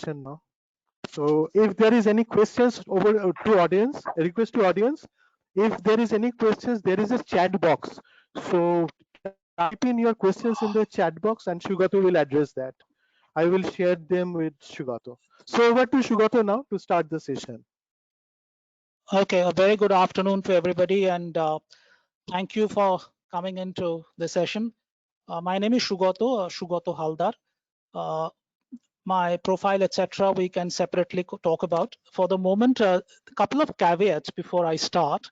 now. So if there is any questions over to audience, a request to audience, if there is any questions, there is a chat box. So type in your questions in the chat box and Shugato will address that. I will share them with Shugato. So over to Shugato now to start the session. Okay, a very good afternoon to everybody, and thank you for coming into the session. My name is Shugato Haldar. My profile, etc., we can separately talk about. For the moment, a couple of caveats before I start.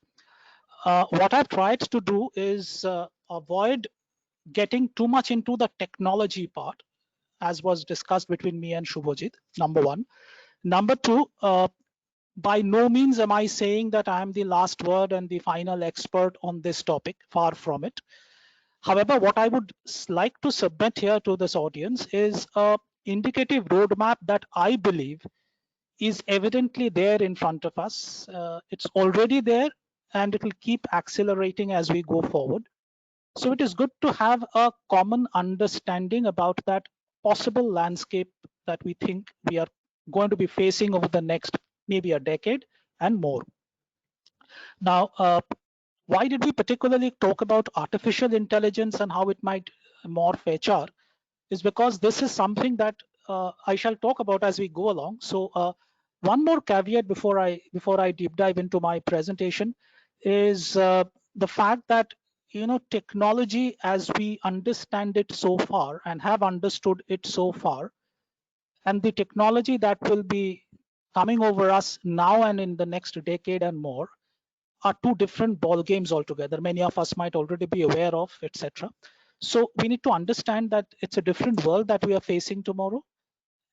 What I've tried to do is avoid getting too much into the technology part, as was discussed between me and Shubhajit, number one. Number two, by no means am I saying that I am the last word and the final expert on this topic, far from it. However, what I would like to submit here to this audience is a indicative roadmap that I believe is evidently there in front of us. It's already there and it will keep accelerating as we go forward. So it is good to have a common understanding about that possible landscape that we think we are going to be facing over the next maybe a decade and more. Now, why did we particularly talk about artificial intelligence and how it might morph HR? Is because this is something that I shall talk about as we go along. So one more caveat before I deep dive into my presentation is the fact that technology as we understand it so far and have understood it so far, and the technology that will be coming over us now and in the next decade and more are two different ball games altogether. Many of us might already be aware of, etc. So we need to understand that it's a different world that we are facing tomorrow.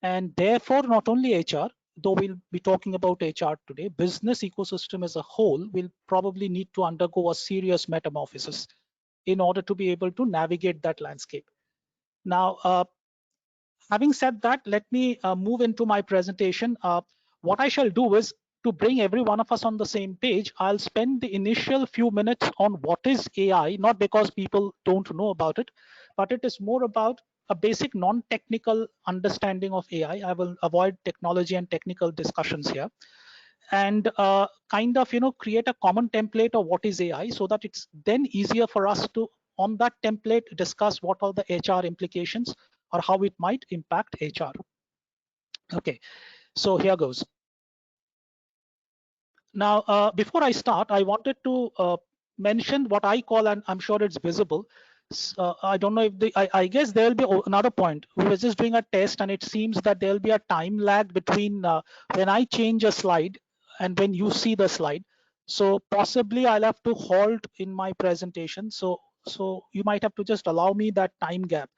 And therefore, not only HR, though we'll be talking about HR today, business ecosystem as a whole will probably need to undergo a serious metamorphosis in order to be able to navigate that landscape. Now, having said that, let me move into my presentation. What I shall do is to bring every one of us on the same page. I'll spend the initial few minutes on what is AI, not because people don't know about it, but it is more about a basic non-technical understanding of AI. I will avoid technology and technical discussions here, and kind of create a common template of what is AI, so that it's then easier for us to, on that template, discuss what are the HR implications or how it might impact HR. Okay, so here goes. Now, before I start, I wanted to mention what I call, and I'm sure it's visible. I don't know if I guess there will be another point. We were just doing a test and it seems that there'll be a time lag between when I change a slide and when you see the slide. So possibly I'll have to halt in my presentation. So you might have to just allow me that time gap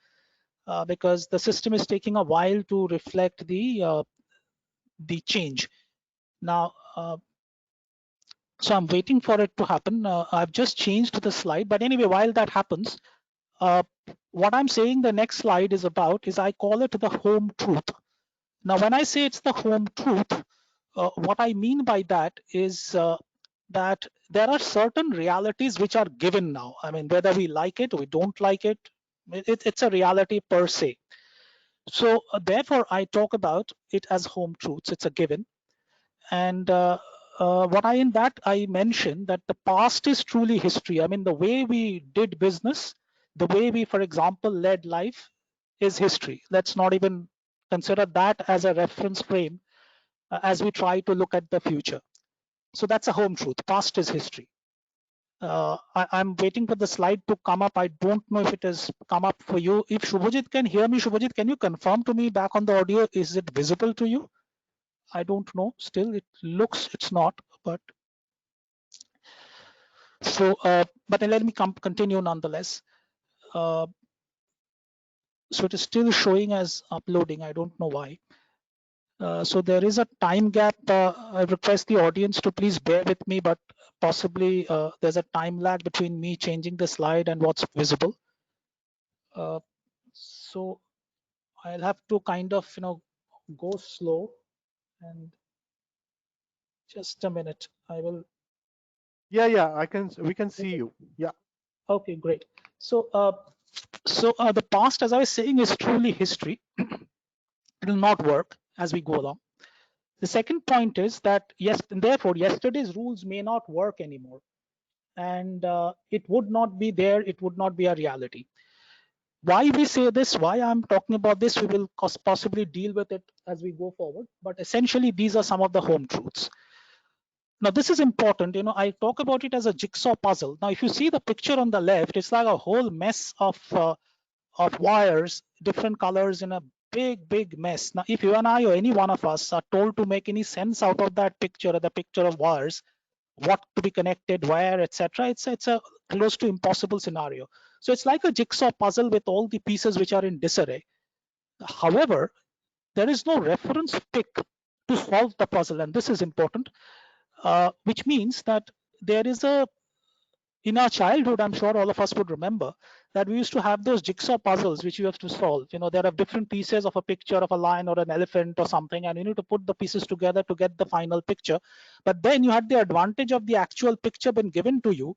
because the system is taking a while to reflect the change. Now, so I'm waiting for it to happen. I've just changed the slide, but anyway, while that happens, what I'm saying the next slide is about is I call it the home truth. Now, when I say it's the home truth, what I mean by that is that there are certain realities which are given now. I mean, whether we like it or we don't like it, it's a reality per se. So therefore, I talk about it as home truths. It's a given. And what I mentioned that the past is truly history. I mean, the way we did business, the way we, for example, led life is history. Let's not even consider that as a reference frame as we try to look at the future. So that's a home truth. Past is history. I'm waiting for the slide to come up. I don't know if it has come up for you. If Shubhajit can hear me, Shubhajit, can you confirm to me back on the audio? Is it visible to you? I don't know. Still, it looks it's not. But so, but let me continue nonetheless. So it is still showing as uploading. I don't know why. So there is a time gap. I request the audience to please bear with me, but possibly there's a time lag between me changing the slide and what's visible. So I'll have to kind of go slow, and just a minute. I will. Yeah, we can see you. Yeah. Okay, great. So the past, as I was saying, is truly history. It will not work. as we go along. The second point is that yes, and therefore yesterday's rules may not work anymore, and it would not be there. It would not be a reality. Why we say this, why I'm talking about this, we will possibly deal with it as we go forward. But essentially, these are some of the home truths. Now, this is important. I talk about it as a jigsaw puzzle. Now, if you see the picture on the left, it's like a whole mess of wires, different colors in a big mess. Now, if you and I or any one of us are told to make any sense out of that picture or the picture of wires, what to be connected, where, etc., it's a close to impossible scenario. So it's like a jigsaw puzzle with all the pieces which are in disarray. However, there is no reference pick to solve the puzzle, and this is important, which means that there is in our childhood, I'm sure all of us would remember that we used to have those jigsaw puzzles which you have to solve. There are different pieces of a picture of a lion or an elephant or something, and you need to put the pieces together to get the final picture. But then you had the advantage of the actual picture being given to you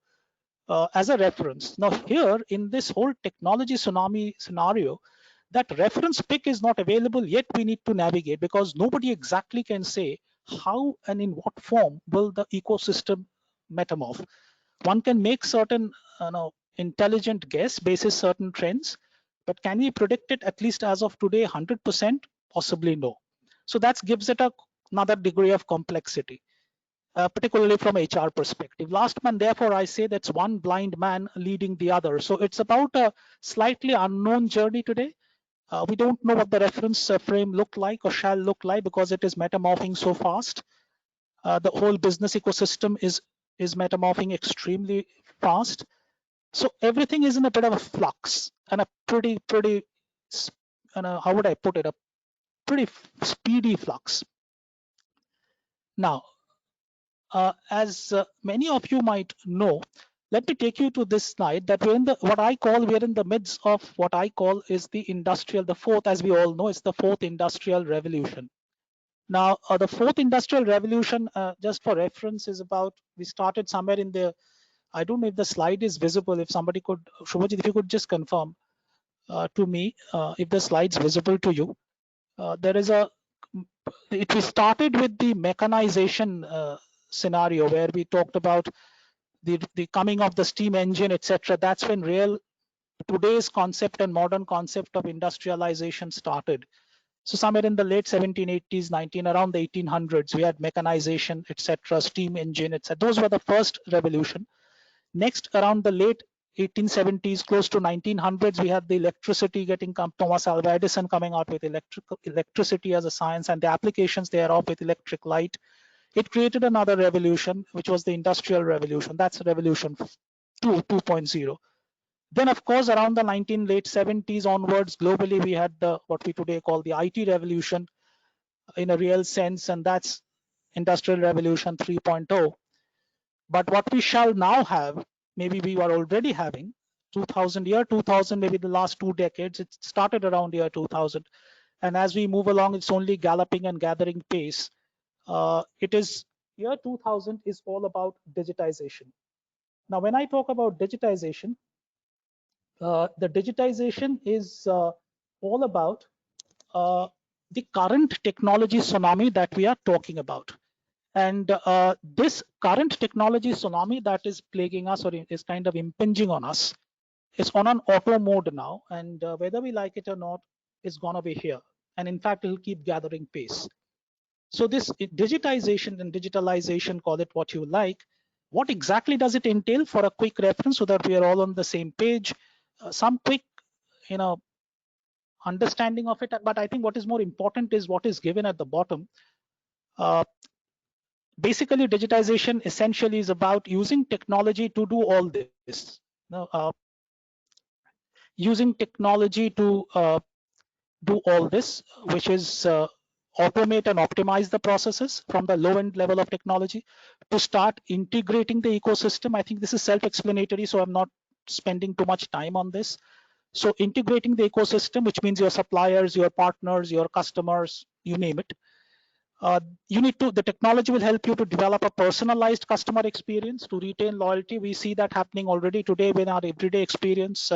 as a reference. Now here in this whole technology tsunami scenario, that reference pick is not available, yet we need to navigate because nobody exactly can say how and in what form will the ecosystem metamorph. One can make certain intelligent guess basis certain trends, but can we predict it at least as of today 100%? Possibly no. So that gives it another degree of complexity. Particularly from HR perspective. Last man, therefore, I say that's one blind man leading the other. So it's about a slightly unknown journey today. We don't know what the reference frame look like or shall look like because it is metamorphing so fast. The whole business ecosystem is metamorphing extremely fast. So everything is in a bit of a flux and a pretty, how would I put it, a pretty speedy flux. Now, as many of you might know, let me take you to this slide that we're in the midst of what I call is the fourth, as we all know, it's the fourth industrial revolution. Now, the fourth industrial revolution, just for reference, is about, we started somewhere in the, I don't know if the slide is visible, if somebody could, Shubhajit, if you could just confirm to me if the slide's visible to you. We started with the mechanization scenario where we talked about the coming of the steam engine, etc. That's when today's concept and modern concept of industrialization started. So somewhere in the late 1780s, around the 1800s, we had mechanization, etc., steam engine, etc. Those were the first revolution. Next, around the late 1870s, close to 1900s, we had the electricity getting Thomas Alva Edison coming out with electricity as a science and the applications thereof with electric light. It created another revolution, which was the industrial revolution. That's revolution 2.0. Then, of course, around the late 70s onwards, globally, we had what we today call the IT revolution in a real sense, and that's industrial revolution 3.0. But what we shall now have, maybe we are already having, 2000, maybe the last 2 decades, it started around year 2000. And as we move along, it's only galloping and gathering pace. Year 2000 is all about digitization. Now, when I talk about digitization, the digitization is all about the current technology tsunami that we are talking about. And this current technology tsunami that is plaguing us or is kind of impinging on us is on an auto mode now. And whether we like it or not, it's going to be here. And in fact, it'll keep gathering pace. So this digitization and digitalization, call it what you like, what exactly does it entail? For a quick reference so that we are all on the same page, some quick, understanding of it. But I think what is more important is what is given at the bottom. Basically, digitization essentially is about using technology to do all this. Using technology to do all this, which is automate and optimize the processes from the low-end level of technology to start integrating the ecosystem. I think this is self-explanatory, so I'm not spending too much time on this. So integrating the ecosystem, which means your suppliers, your partners, your customers, you name it. The technology will help you to develop a personalized customer experience to retain loyalty. We see that happening already today with our everyday experience.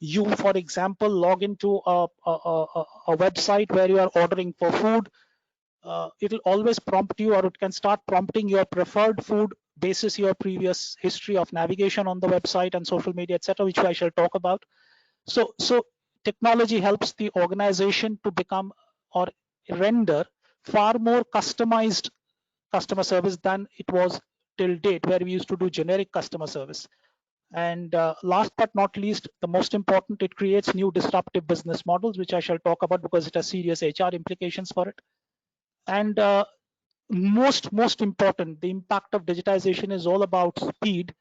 You, for example, log into a website where you are ordering for food. it'll always prompt you, or it can start prompting your preferred food basis your previous history of navigation on the website and social media, etc., which I shall talk about. So technology helps the organization to become or render far more customized customer service than it was till date, where we used to do generic customer service. And last but not least, the most important, it creates new disruptive business models, which I shall talk about because it has serious HR implications for it. And most important, the impact of digitization is all about speed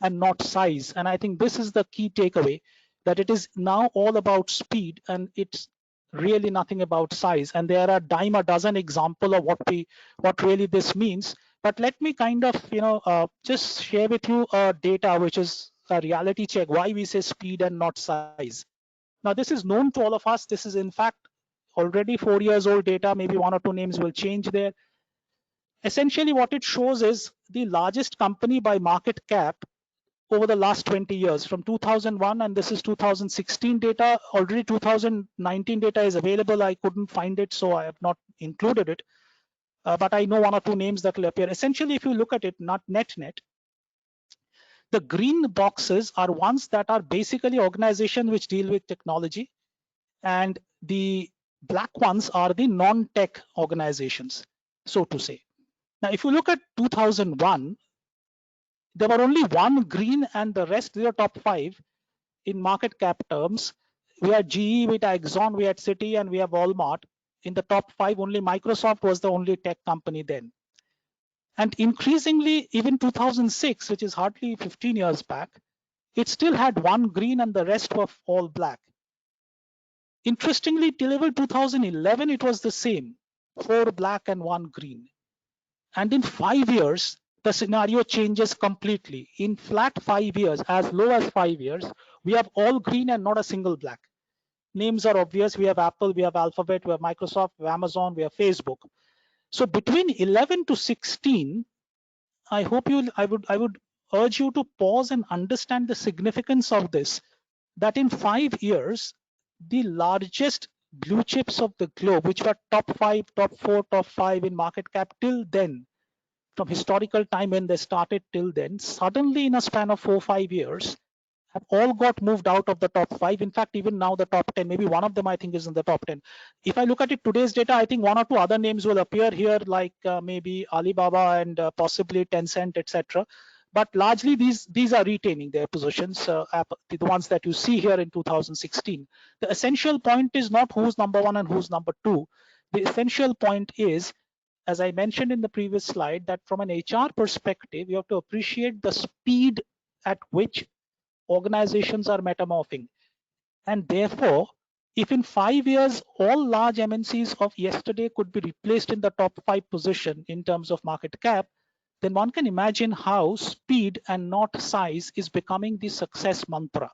and not size. And I think this is the key takeaway, that it is now all about speed and it's really nothing about size. And there are dime a dozen example of what really this means. But let me kind of just share with you data which is a reality check why we say speed and not size. Now this is known to all of us. This is in fact already 4 years old data. Maybe one or two names will change there. Essentially what it shows is the largest company by market cap over the last 20 years from 2001, and this is 2016 data. Already 2019 data is available. I couldn't find it, so I have not included it. But I know one or two names that will appear. Essentially, if you look at it, not net, the green boxes are ones that are basically organizations which deal with technology, and the black ones are the non-tech organizations, so to say. Now, if you look at 2001, there were only one green and the rest, they are top 5 in market cap terms. We had GE, we had Exxon, we had Citi, and we have Walmart. In the top 5, only Microsoft was the only tech company then. And increasingly, even 2006, which is hardly 15 years back, it still had one green and the rest were all black. Interestingly, till even 2011, it was the same, 4 black and 1 green. And in 5 years, the scenario changes completely. In flat 5 years, as low as 5 years, we have all green and not a single black. Names are obvious. We have Apple, we have Alphabet, we have Microsoft, we have Amazon, we have Facebook. So between 11 to 16, I would urge you to pause and understand the significance of this, that in 5 years, the largest blue chips of the globe, which were top 5, top 4, top 5 in market cap till then, from historical time when they started till then, suddenly in a span of 4-5 years, have all got moved out of the top 5. In fact, even now the top 10, maybe one of them I think is in the top 10. If I look at it today's data, I think one or two other names will appear here, like maybe Alibaba and possibly Tencent, etc. But largely these are retaining their positions, the ones that you see here in 2016. The essential point is not who's number 1 and who's number 2. The essential point is, as I mentioned in the previous slide, that from an HR perspective, you have to appreciate the speed at which organizations are metamorphing. And therefore, if in 5 years, all large MNCs of yesterday could be replaced in the top 5 position in terms of market cap, then one can imagine how speed and not size is becoming the success mantra.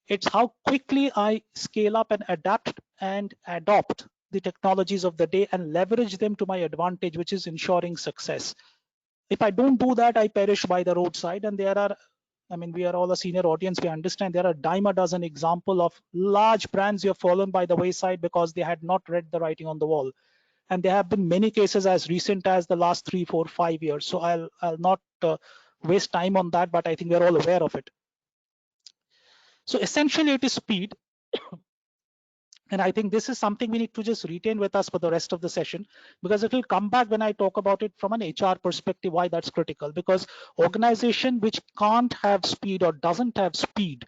It's how quickly I scale up and adapt and adopt the technologies of the day and leverage them to my advantage, which is ensuring success. If I don't do that, I perish by the roadside. And there are, I mean, we are all a senior audience, we understand there are dime a dozen examples of large brands you have fallen by the wayside because they had not read the writing on the wall. And there have been many cases as recent as the last 3, 4, 5 years. So I'll not waste time on that, but I think we're all aware of it. So essentially it is speed. And I think this is something we need to just retain with us for the rest of the session, because it will come back when I talk about it from an HR perspective, why that's critical. Because organization which can't have speed or doesn't have speed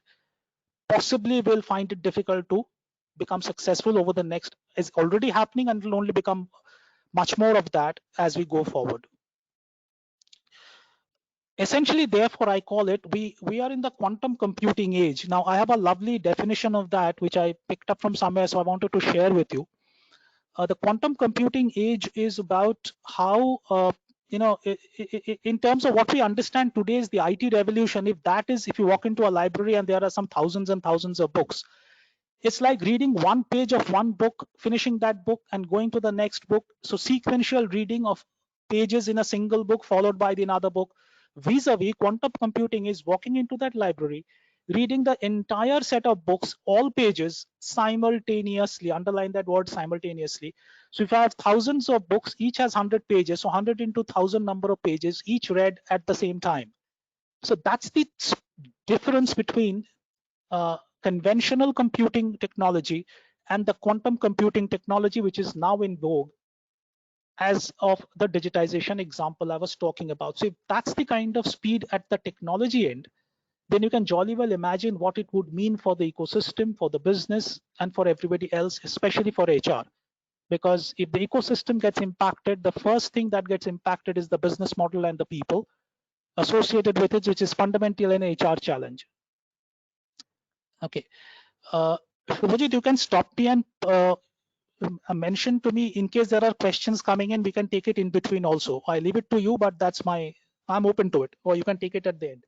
possibly will find it difficult to become successful over the next, is already happening and will only become much more of that as we go forward. Essentially, therefore, I call it, we are in the quantum computing age. Now, I have a lovely definition of that, which I picked up from somewhere, so I wanted to share with you. The quantum computing age is about how, in terms of what we understand today is the IT revolution. If you walk into a library and there are some thousands and thousands of books, it's like reading one page of one book, finishing that book and going to the next book. So sequential reading of pages in a single book followed by the another book. Vis-a-vis, quantum computing is walking into that library, reading the entire set of books, all pages simultaneously. Underline that word simultaneously. So if I have thousands of books, each has 100 pages, so 100 into 1000 number of pages, each read at the same time. So that's the difference between conventional computing technology and the quantum computing technology, which is now in vogue as of the digitization example I was talking about. So if that's the kind of speed at the technology end, then you can jolly well imagine what it would mean for the ecosystem, for the business, and for everybody else, especially for HR. Because if the ecosystem gets impacted, the first thing that gets impacted is the business model and the people associated with it, which is fundamentally an HR challenge. Okay. Shubhajit, you can stop me and mention to me in case there are questions coming in. We can take it in between also. I leave it to you, but I'm open to it, or you can take it at the end.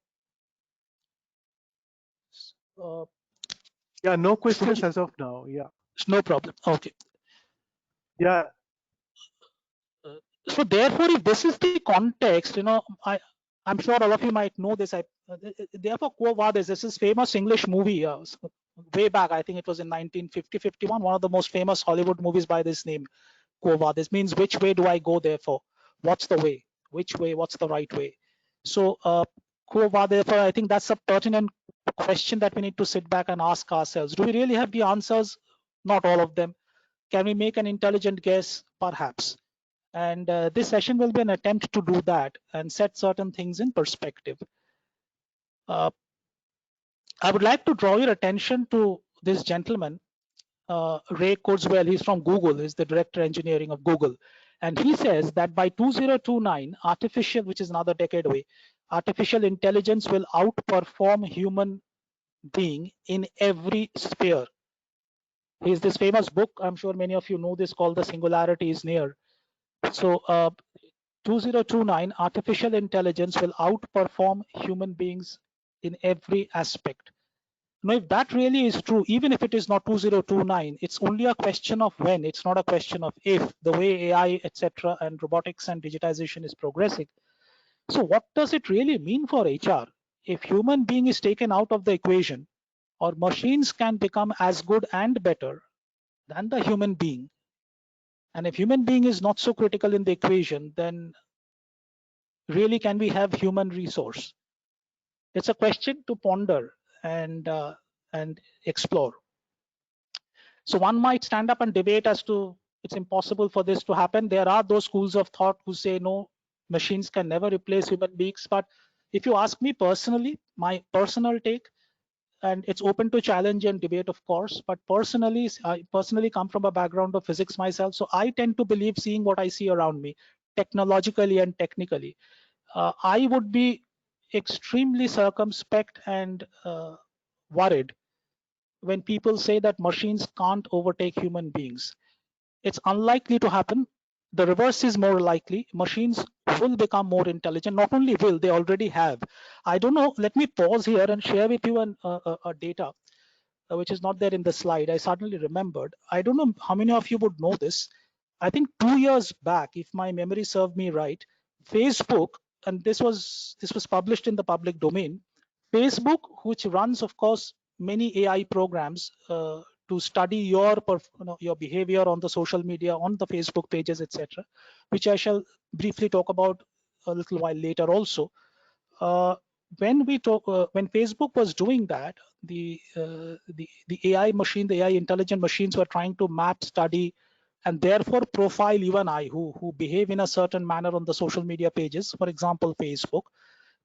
Yeah, no questions as of now. Yeah. No problem. Okay. Yeah. So therefore, if this is the context, I'm sure all of you might know this. Therefore, Quo Vadis, this is famous English movie way back. I think it was in 1950-51. One of the most famous Hollywood movies by this name. Quo Vadis means which way do I go? Therefore, what's the way? Which way? What's the right way? So Quo Vadis. Therefore, I think that's a pertinent question that we need to sit back and ask ourselves. Do we really have the answers? Not all of them. Can we make an intelligent guess? Perhaps. And this session will be an attempt to do that and set certain things in perspective. I would like to draw your attention to this gentleman, Ray Kurzweil. He's from Google. He's the director of engineering of Google. And he says that by 2029, artificial, which is another decade away, artificial intelligence will outperform human being in every sphere. He's this famous book, I'm sure many of you know this, called The Singularity is Near. So 2029, artificial intelligence will outperform human beings in every aspect. Now, if that really is true, even if it is not 2029, it's only a question of when. It's not a question of if, the way AI, etc., and robotics and digitization is progressing. So what does it really mean for HR? If human being is taken out of the equation, or machines can become as good and better than the human being, and if human being is not so critical in the equation, then really can we have human resource? It's a question to ponder and explore. So one might stand up and debate as to it's impossible for this to happen. There are those schools of thought who say no, machines can never replace human beings. But if you ask me personally, my personal take, and it's open to challenge and debate, of course, but personally, I personally come from a background of physics myself, so I tend to believe, seeing what I see around me, technologically and technically, I would be extremely circumspect and worried when people say that machines can't overtake human beings. It's unlikely to happen. The reverse is more likely. Machines will become more intelligent. Not only will, they already have. I don't know. Let me pause here and share with you a data which is not there in the slide. I suddenly remembered. I don't know how many of you would know this. I think 2 years back, if my memory served me right, Facebook, and this was published in the public domain, Facebook, which runs, of course, many AI programs to study your behavior on the social media, on the Facebook pages, etc., which I shall briefly talk about a little while later also. When Facebook was doing that, the AI machine, the AI intelligent machines were trying to map, study, and therefore profile you and I who behave in a certain manner on the social media pages, for example, Facebook.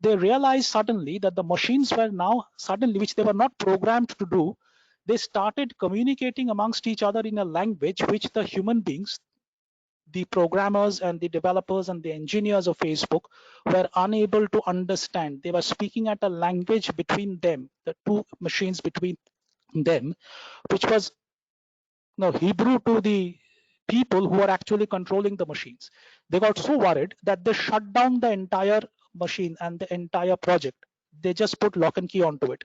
They realized suddenly that the machines were now suddenly, which they were not programmed to do, they started communicating amongst each other in a language which the human beings, the programmers and the developers and the engineers of Facebook, were unable to understand. They were speaking at a language between them, the two machines between them, which was Hebrew to the people who are actually controlling the machines. They got so worried that they shut down the entire machine and the entire project. They just put lock and key onto it.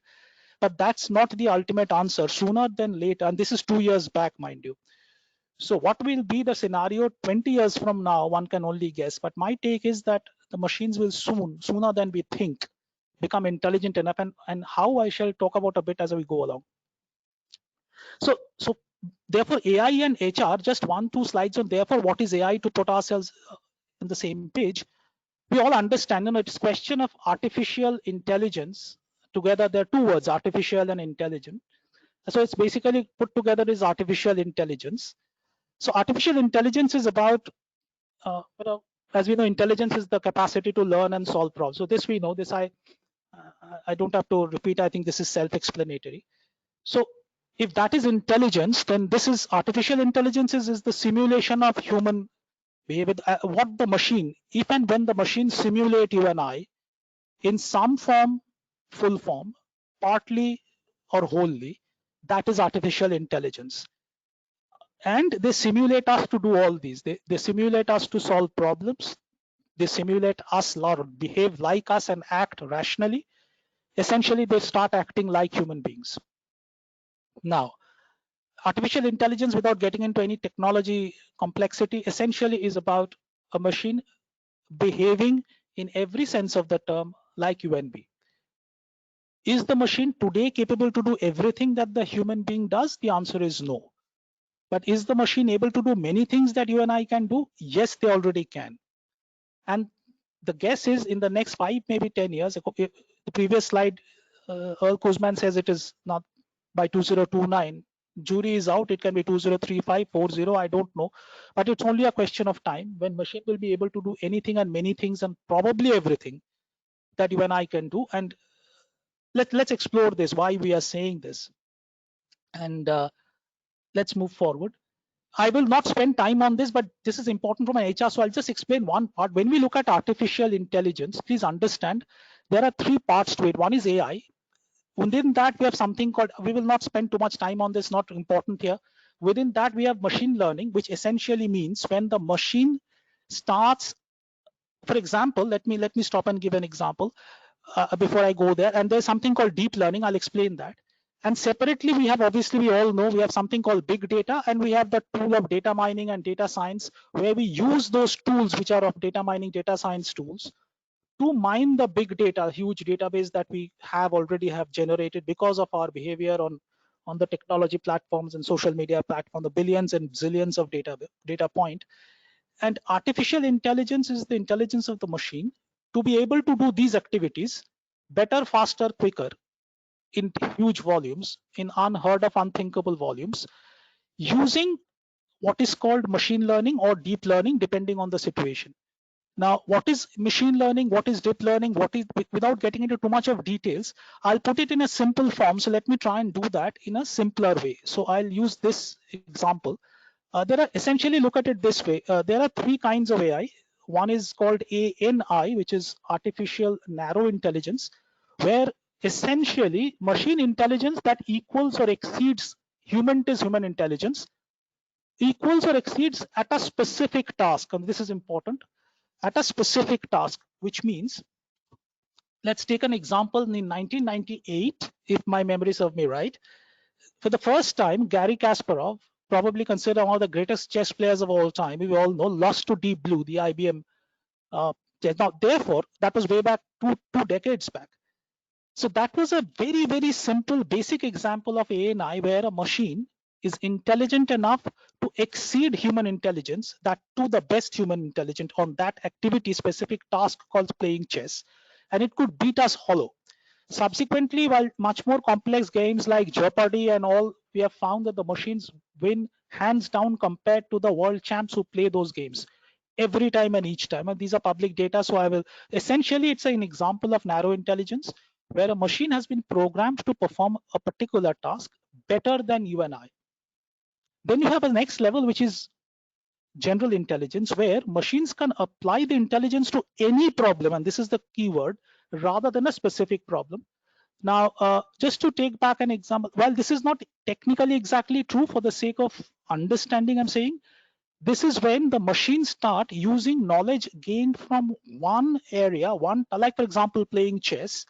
But that's not the ultimate answer. Sooner than later, and this is 2 years back, mind you. So what will be the scenario 20 years from now, one can only guess. But my take is that the machines will sooner than we think, become intelligent enough, and how I shall talk about a bit as we go along. So therefore AI and HR, just 1-2 slides on therefore what is AI to put ourselves in the same page. We all understand, it's question of artificial intelligence. Together there are two words, artificial and intelligent. So it's basically put together is artificial intelligence. So artificial intelligence is about, as we know, intelligence is the capacity to learn and solve problems. So this we know, this I don't have to repeat. I think this is self-explanatory. So if that is intelligence, then this is artificial intelligence is the simulation of human behavior. What the machine, if and when the machine simulate you and I in some form, full form, partly or wholly, that is artificial intelligence. And they simulate us to do all these. They simulate us to solve problems. They simulate us or behave like us and act rationally. Essentially, they start acting like human beings. Now, artificial intelligence, without getting into any technology complexity, essentially is about a machine behaving in every sense of the term like you and me. Is the machine today capable to do everything that the human being does? The answer is no. But is the machine able to do many things that you and I can do? Yes, they already can. And the guess is in the next 5, maybe 10 years, the previous slide, Earl Kuzman says it is not by 2029. Jury is out, it can be 2035, 40, I don't know. But it's only a question of time when machine will be able to do anything and many things and probably everything that you and I can do. And let's explore this, why we are saying this. And let's move forward. I will not spend time on this, but this is important from an HR. So I'll just explain one part. When we look at artificial intelligence, please understand there are 3 parts to it. One is AI. Within that, we have something called, we will not spend too much time on this, not important here. Within that, we have machine learning, which essentially means when the machine starts, for example, let me stop and give an example before I go there. And there's something called deep learning. I'll explain that. And separately, we have, obviously, we all know, we have something called big data, and we have the tool of data mining and data science, where we use those tools, which are of data mining, data science tools, to mine the big data, huge database that we already have generated because of our behavior on the technology platforms and social media platform, the billions and zillions of data point. And artificial intelligence is the intelligence of the machine to be able to do these activities better, faster, quicker, in huge volumes, in unheard of, unthinkable volumes, using what is called machine learning or deep learning, depending on the situation. Now, what is machine learning? What is deep learning? What is, without getting into too much of details, I'll put it in a simple form. So let me try and do that in a simpler way. So I'll use this example. There are, essentially, look at it this way. There are 3 kinds of AI. One is called ANI, which is artificial narrow intelligence, where essentially machine intelligence that equals or exceeds human intelligence, equals or exceeds at a specific task. And this is important, at a specific task, which means, let's take an example. In 1998, if my memory serves me right, for the first time, Garry Kasparov, probably considered one of the greatest chess players of all time, we all know, lost to Deep Blue, the IBM. Now, therefore, that was way back two decades back. So that was a very, very simple, basic example of ANI, where a machine is intelligent enough to exceed human intelligence, that to the best human intelligence on that activity, specific task called playing chess, and it could beat us hollow. Subsequently, while much more complex games like Jeopardy and all, we have found that the machines win hands down compared to the world champs who play those games every time and each time. And these are public data, so I will, essentially, it's an example of narrow intelligence, where a machine has been programmed to perform a particular task better than you and I. Then you have a next level, which is general intelligence, where machines can apply the intelligence to any problem, and this is the key word, rather than a specific problem. Now, just to take back an example, while this is not technically exactly true, for the sake of understanding, I'm saying this is when the machines start using knowledge gained from one area, like for example, playing chess,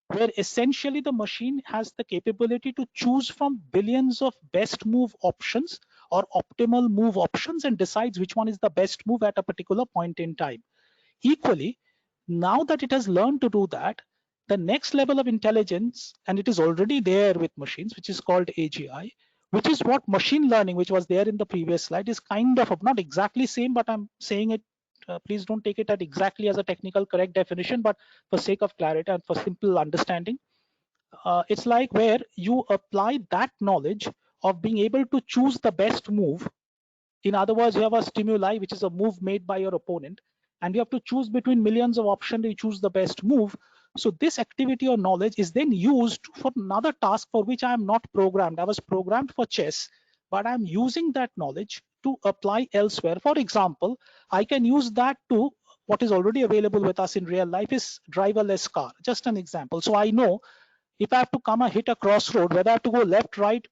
where essentially the machine has the capability to choose from billions of best move options or optimal move options and decides which one is the best move at a particular point in time. Equally, now that it has learned to do that, The next level of intelligence, and it is already there with machines, which is called AGI, which is what machine learning, which was there in the previous slide, is kind of not exactly same, but I'm saying it, please don't take it at exactly as a technical correct definition, but for sake of clarity and for simple understanding, it's like where you apply that knowledge of being able to choose the best move. In other words, you have a stimuli, which is a move made by your opponent, and you have to choose between millions of options to choose the best move. So this activity or knowledge is then used for another task for which I am not programmed. I was programmed for chess, but I'm using that knowledge to apply elsewhere. For example, I can use that to what is already available with us in real life is driverless car. Just an example. So I know if I have to come and hit a crossroad, whether I have to go left, right,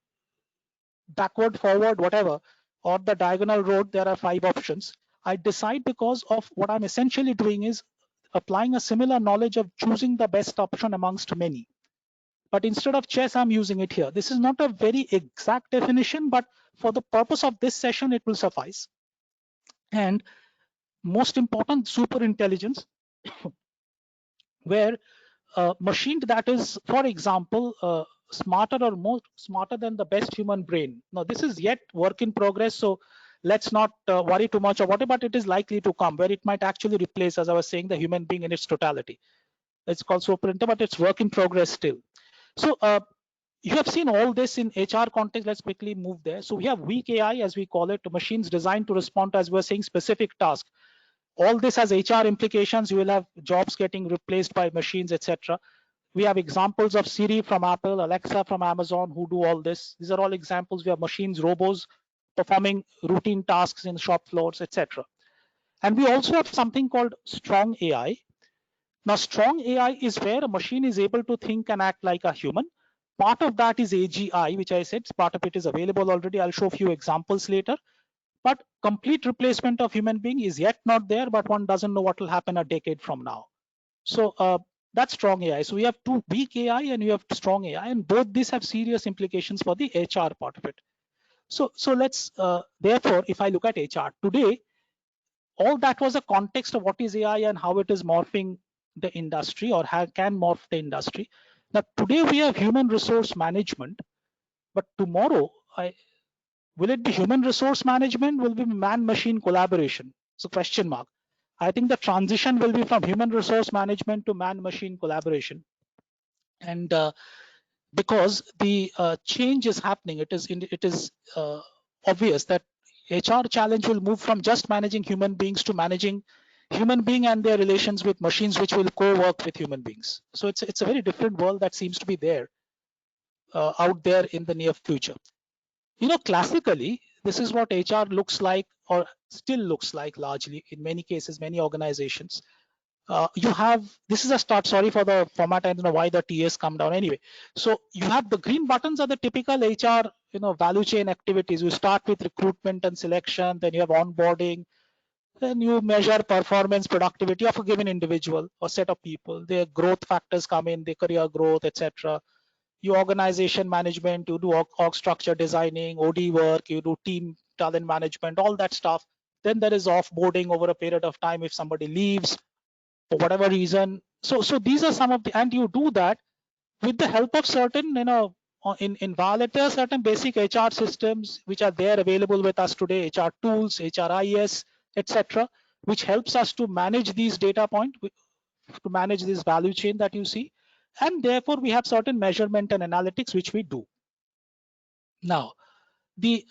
backward, forward, whatever, or the diagonal road, there are 5 options. I decide because of what I'm essentially doing is applying a similar knowledge of choosing the best option amongst many. But instead of chess, I'm using it here. This is not a very exact definition, but for the purpose of this session, it will suffice. And most important, super intelligence, where machine that is, for example, smarter or more smarter than the best human brain. Now, this is yet work in progress, so let's not worry too much about it, but it is likely to come where it might actually replace, as I was saying, the human being in its totality. It's called super intelligence, but it's work in progress still. So you have seen all this in HR context. Let's quickly move there. So we have weak AI, as we call it, machines designed to respond to, as we were saying, specific tasks. All this has HR implications. You will have jobs getting replaced by machines, etc. We have examples of Siri from Apple, Alexa from Amazon, who do all this. These are all examples. We have machines, robots performing routine tasks in shop floors, etc. And we also have something called strong AI. Now, strong AI is where a machine is able to think and act like a human. Part of that is AGI, which I said, part of it is available already. I'll show a few examples later. But complete replacement of human being is yet not there, but one doesn't know what will happen a decade from now. So that's strong AI. So we have two weak AI and you have strong AI, and both these have serious implications for the HR part of it. So let's therefore, if I look at HR today, all that was a context of what is AI and how it is morphing the industry or can morph the industry. Now today we have human resource management, but tomorrow will it be human resource management? Will be man-machine collaboration? So question mark. I think the transition will be from human resource management to man-machine collaboration. And because the change is happening, it is obvious that HR challenge will move from just managing human beings to managing human being and their relations with machines, which will co-work with human beings. So it's a very different world that seems to be there out there in the near future. You know, classically, this is what HR looks like or still looks like largely in many cases, many organizations. You have, this is a start, sorry for the format, I don't know why the TS come down anyway. So you have the green buttons are the typical HR, value chain activities. You start with recruitment and selection, then you have onboarding, then you measure performance, productivity of a given individual or set of people. Their growth factors come in, their career growth, etc. You organization management, you do org structure designing, OD work, you do team talent management, all that stuff. Then there is offboarding over a period of time if somebody leaves for whatever reason. So these are some of the, and you do that with the help of certain, in Validator, certain basic HR systems which are there available with us today, HR tools, HRIS, etc., which helps us to manage these data point, to manage this value chain that you see. And therefore we have certain measurement and analytics which we do. Now, the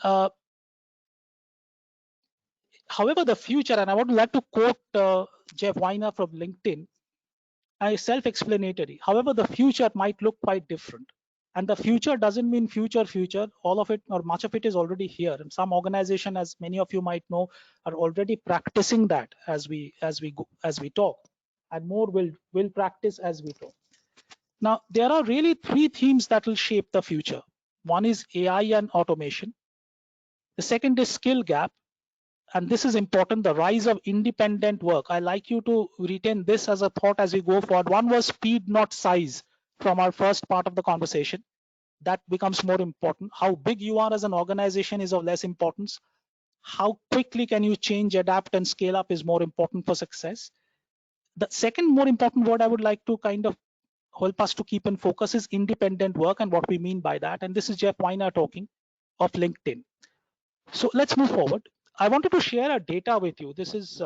however, the future, and I would like to quote Jeff Weiner from LinkedIn, is self-explanatory. However, the future might look quite different. And the future doesn't mean future. All of it or much of it is already here. And some organization, as many of you might know, are already practicing that as we talk, and more will practice as we talk. Now, there are really 3 themes that will shape the future. One is AI and automation. The second is skill gap. And this is important, the rise of independent work. I like you to retain this as a thought as we go forward. One was speed, not size, from our first part of the conversation. That becomes more important. How big you are as an organization is of less importance. How quickly can you change, adapt, and scale up is more important for success. The second more important word I would like to kind of help us to keep in focus is independent work and what we mean by that. And this is Jeff Weiner talking of LinkedIn. So let's move forward. I wanted to share a data with you. This is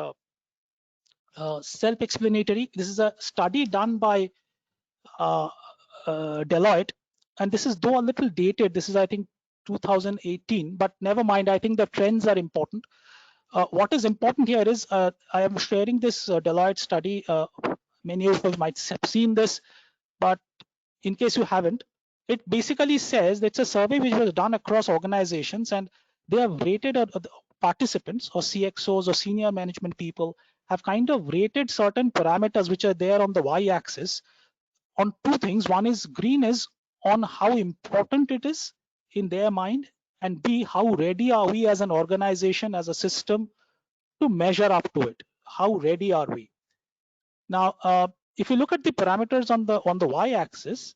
self-explanatory. This is a study done by Deloitte, and this is though a little dated. This is, I think, 2018, but never mind. I think the trends are important. What is important here is I am sharing this Deloitte study. Many of you might have seen this, but in case you haven't, it basically says that it's a survey which was done across organizations, and they have rated participants or CXOs or senior management people have kind of rated certain parameters which are there on the y-axis on two things. One is green is on how important it is in their mind, and B, how ready are we as an organization, as a system, to measure up to it. How ready are we? Now, if you look at the parameters on the y-axis,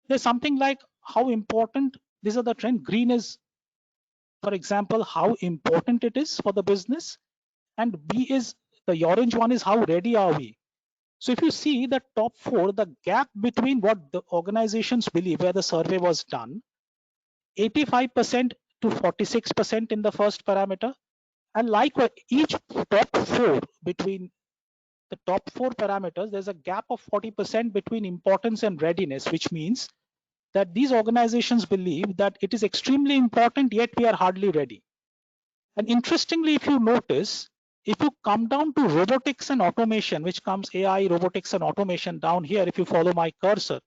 there's something like how important. These are the trend. Green is, for example, how important it is for the business, and B is the orange one is how ready are we. So if you see the top four, the gap between what the organizations believe, where the survey was done, 85% to 46% in the first parameter, and likewise each top four, between the top four parameters, there's a gap of 40% between importance and readiness, which means that these organizations believe that it is extremely important, yet we are hardly ready. And interestingly, if you notice, if you come down to robotics and automation, which comes AI, robotics and automation down here, if you follow my cursor,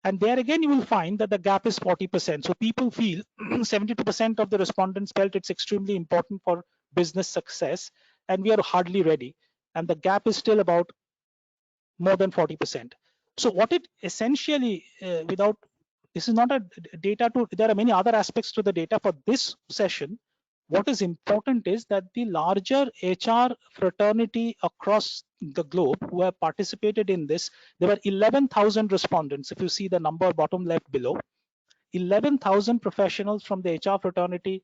and there again, you will find that the gap is 40%. So people feel 72% of the respondents felt it's extremely important for business success, and we are hardly ready. And the gap is still about more than 40%. So what it essentially, without, this is not a data to, there are many other aspects to the data for this session. What is important is that the larger HR fraternity across the globe who have participated in this, there were 11,000 respondents. If you see the number bottom left below, 11,000 professionals from the HR fraternity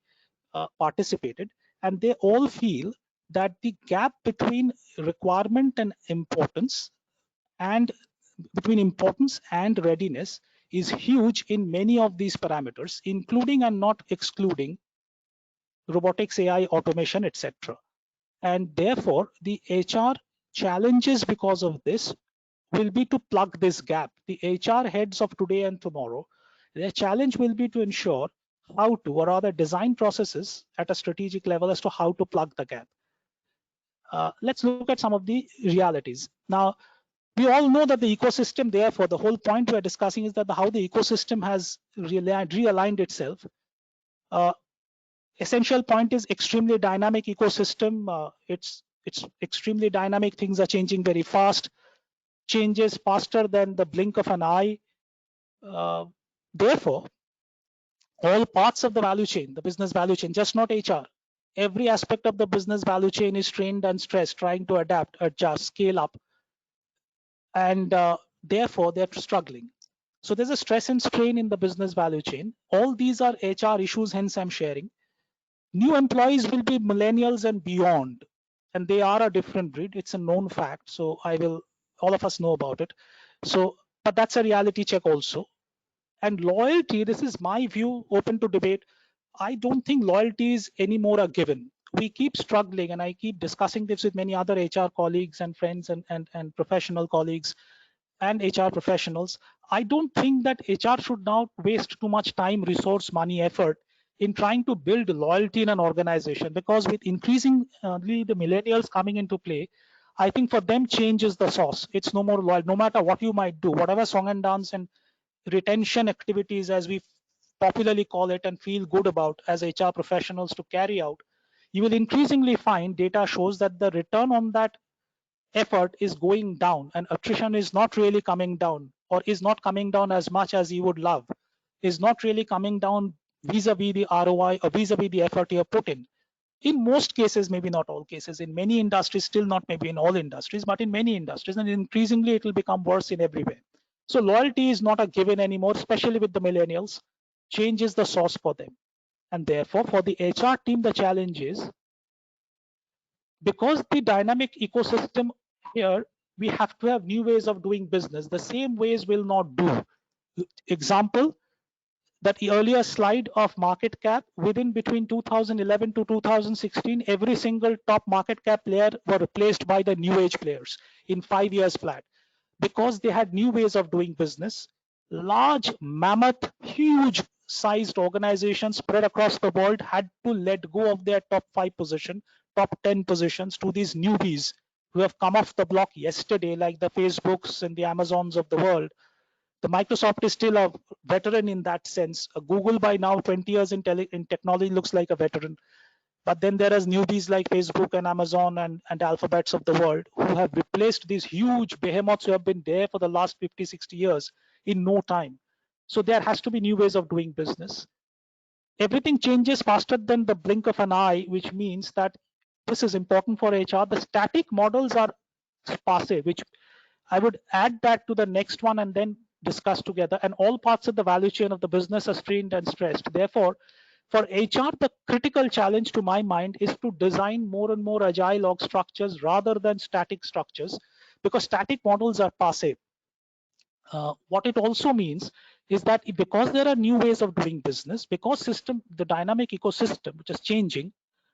participated, and they all feel that the gap between requirement and importance and between importance and readiness is huge in many of these parameters, including and not excluding robotics, AI, automation, etc. And therefore, the HR challenges because of this will be to plug this gap. The HR heads of today and tomorrow, their challenge will be to ensure how to, or rather design processes at a strategic level as to how to plug the gap. Let's look at some of the realities. Now, we all know that the ecosystem, therefore, the whole point we're discussing is that how the ecosystem has realigned itself. Essential point is extremely dynamic ecosystem. It's extremely dynamic. Things are changing very fast, changes faster than the blink of an eye. Therefore, all parts of the value chain, the business value chain, just not HR, every aspect of the business value chain is strained and stressed, trying to adapt, adjust, scale up, and therefore they're struggling. So there's a stress and strain in the business value chain. All these are HR issues, hence I'm sharing. New employees will be millennials and beyond, and they are a different breed. It's a known fact. So all of us know about it. So, but that's a reality check also. And loyalty, this is my view, open to debate. I don't think loyalty is anymore a given. We keep struggling, and I keep discussing this with many other HR colleagues and friends and professional colleagues and HR professionals. I don't think that HR should now waste too much time, resource, money, effort in trying to build loyalty in an organization, because with increasingly the millennials coming into play, I think for them change is the source. It's no more loyal, no matter what you might do, whatever song and dance and retention activities, as we popularly call it and feel good about as HR professionals to carry out, you will increasingly find data shows that the return on that effort is going down, and attrition is not really coming down, or is not coming down as much as you would love, is not really coming down vis-a-vis the ROI or vis-a-vis the effort you have put in most cases, maybe not all cases, in many industries, still not maybe in all industries, but in many industries, and increasingly it will become worse in everywhere. So loyalty is not a given anymore, especially with the millennials. Change is the source for them. And therefore, for the HR team, the challenge is, because the dynamic ecosystem here we have to have new ways of doing business. The same ways will not do. Example, that earlier slide of market cap, within between 2011 to 2016, every single top market cap player were replaced by the new age players in 5 years flat, because they had new ways of doing business. Large, mammoth, huge sized organizations spread across the world had to let go of their top 5 position, top 10 positions to these newbies who have come off the block yesterday, like the Facebooks and the Amazons of the world. The Microsoft is still a veteran in that sense. Google by now 20 years in technology looks like a veteran. But then there is newbies like Facebook and Amazon and Alphabets of the world who have replaced these huge behemoths who have been there for the last 50, 60 years in no time. So there has to be new ways of doing business. Everything changes faster than the blink of an eye, which means that this is important for HR. The static models are passe, which I would add that to the next one and then discuss together. And all parts of the value chain of the business are strained and stressed. Therefore, for HR, the critical challenge to my mind is to design more and more agile org structures rather than static structures, because static models are passe. What it also means is that because there are new ways of doing business, because the dynamic ecosystem which is changing,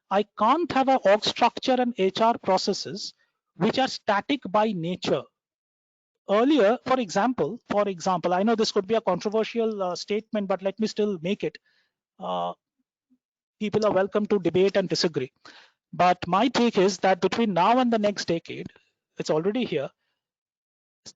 I can't have an org structure and HR processes which are static by nature. Earlier, for example, I know this could be a controversial statement, but let me still make it. People are welcome to debate and disagree. But my take is that between now and the next decade, it's already here,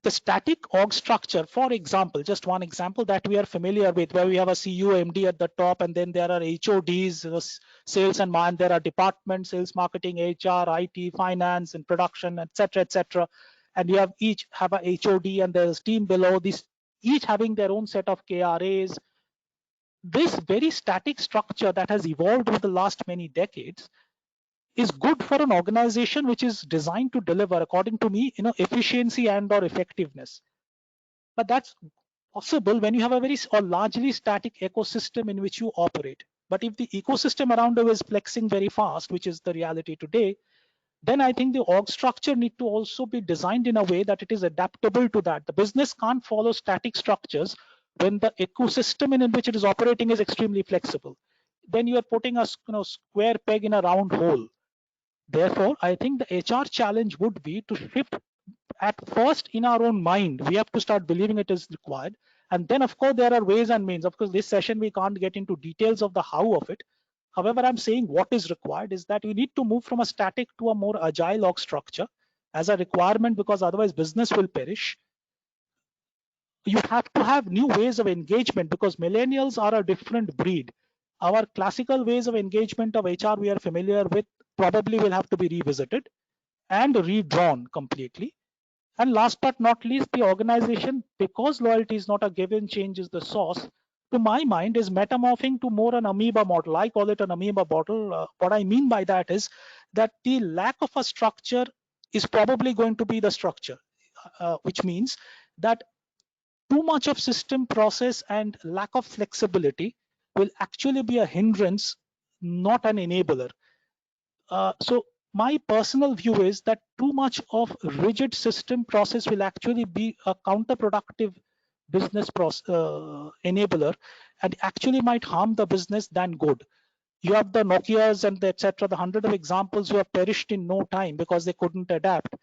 the static org structure, for example, just one example that we are familiar with, where we have a CEO, MD at the top, and then there are HODs, sales and there are departments, sales, marketing, HR, IT, finance, and production, etc., etc. And you have each have a HOD, and there's team below this, each having their own set of KRAs. This very static structure that has evolved over the last many decades is good for an organization which is designed to deliver, according to me, efficiency and or effectiveness. But that's possible when you have a very or largely static ecosystem in which you operate. But if the ecosystem around you is flexing very fast, which is the reality today, then I think the org structure need to also be designed in a way that it is adaptable to that. The business can't follow static structures when the ecosystem in which it is operating is extremely flexible. Then you are putting a square peg in a round hole. Therefore, I think the HR challenge would be to shift at first in our own mind. We have to start believing it is required. And then, of course, there are ways and means. Of course, this session, we can't get into details of the how of it. However, I'm saying what is required is that we need to move from a static to a more agile org structure as a requirement, because otherwise business will perish. You have to have new ways of engagement, because millennials are a different breed. Our classical ways of engagement of HR we are familiar with probably will have to be revisited and redrawn completely. And last but not least, the organization, because loyalty is not a given, change is the source, to my mind is metamorphing to more an amoeba model. I call it an amoeba model. What I mean by that is that the lack of a structure is probably going to be the structure, which means that too much of system process and lack of flexibility will actually be a hindrance, not an enabler. So my personal view is that too much of rigid system process will actually be a counterproductive business enabler, and actually might harm the business than good. You have the Nokias and the etc., the hundred of examples who have perished in no time because they couldn't adapt.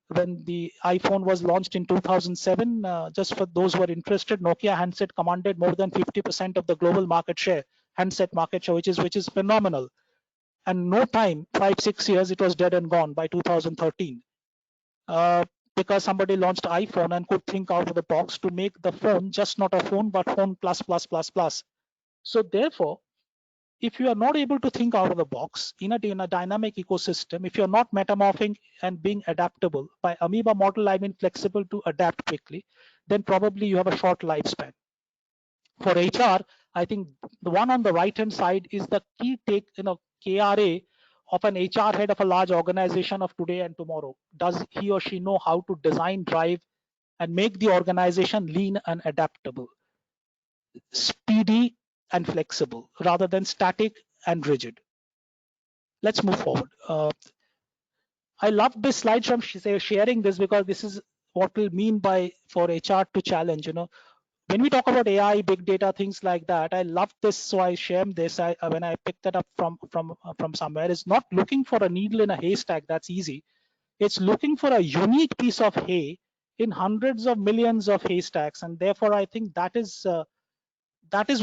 When the iPhone was launched in 2007, just for those who are interested, Nokia handset commanded more than 50% of the global market share, handset market share, which is phenomenal. And no time, 5-6 years, it was dead and gone by 2013, because somebody launched iPhone and could think out of the box to make the phone just not a phone but phone plus plus plus plus. So therefore, if you are not able to think out of the box in a dynamic ecosystem, if you're not metamorphing and being adaptable, by amoeba model I mean flexible to adapt quickly, then probably you have a short lifespan. For HR, I think the one on the right hand side is the key KRA of an HR head of a large organization of today and tomorrow. Does he or she know how to design, drive, and make the organization lean and adaptable, speedy and flexible, rather than static and rigid? Let's move forward. I love this slide from sharing this, because this is what we'll mean by for HR to challenge. When we talk about AI, big data, things like that, I love this, so I share this. When I picked it up from somewhere, it's not looking for a needle in a haystack. That's easy. It's looking for a unique piece of hay in hundreds of millions of haystacks, and therefore I think that is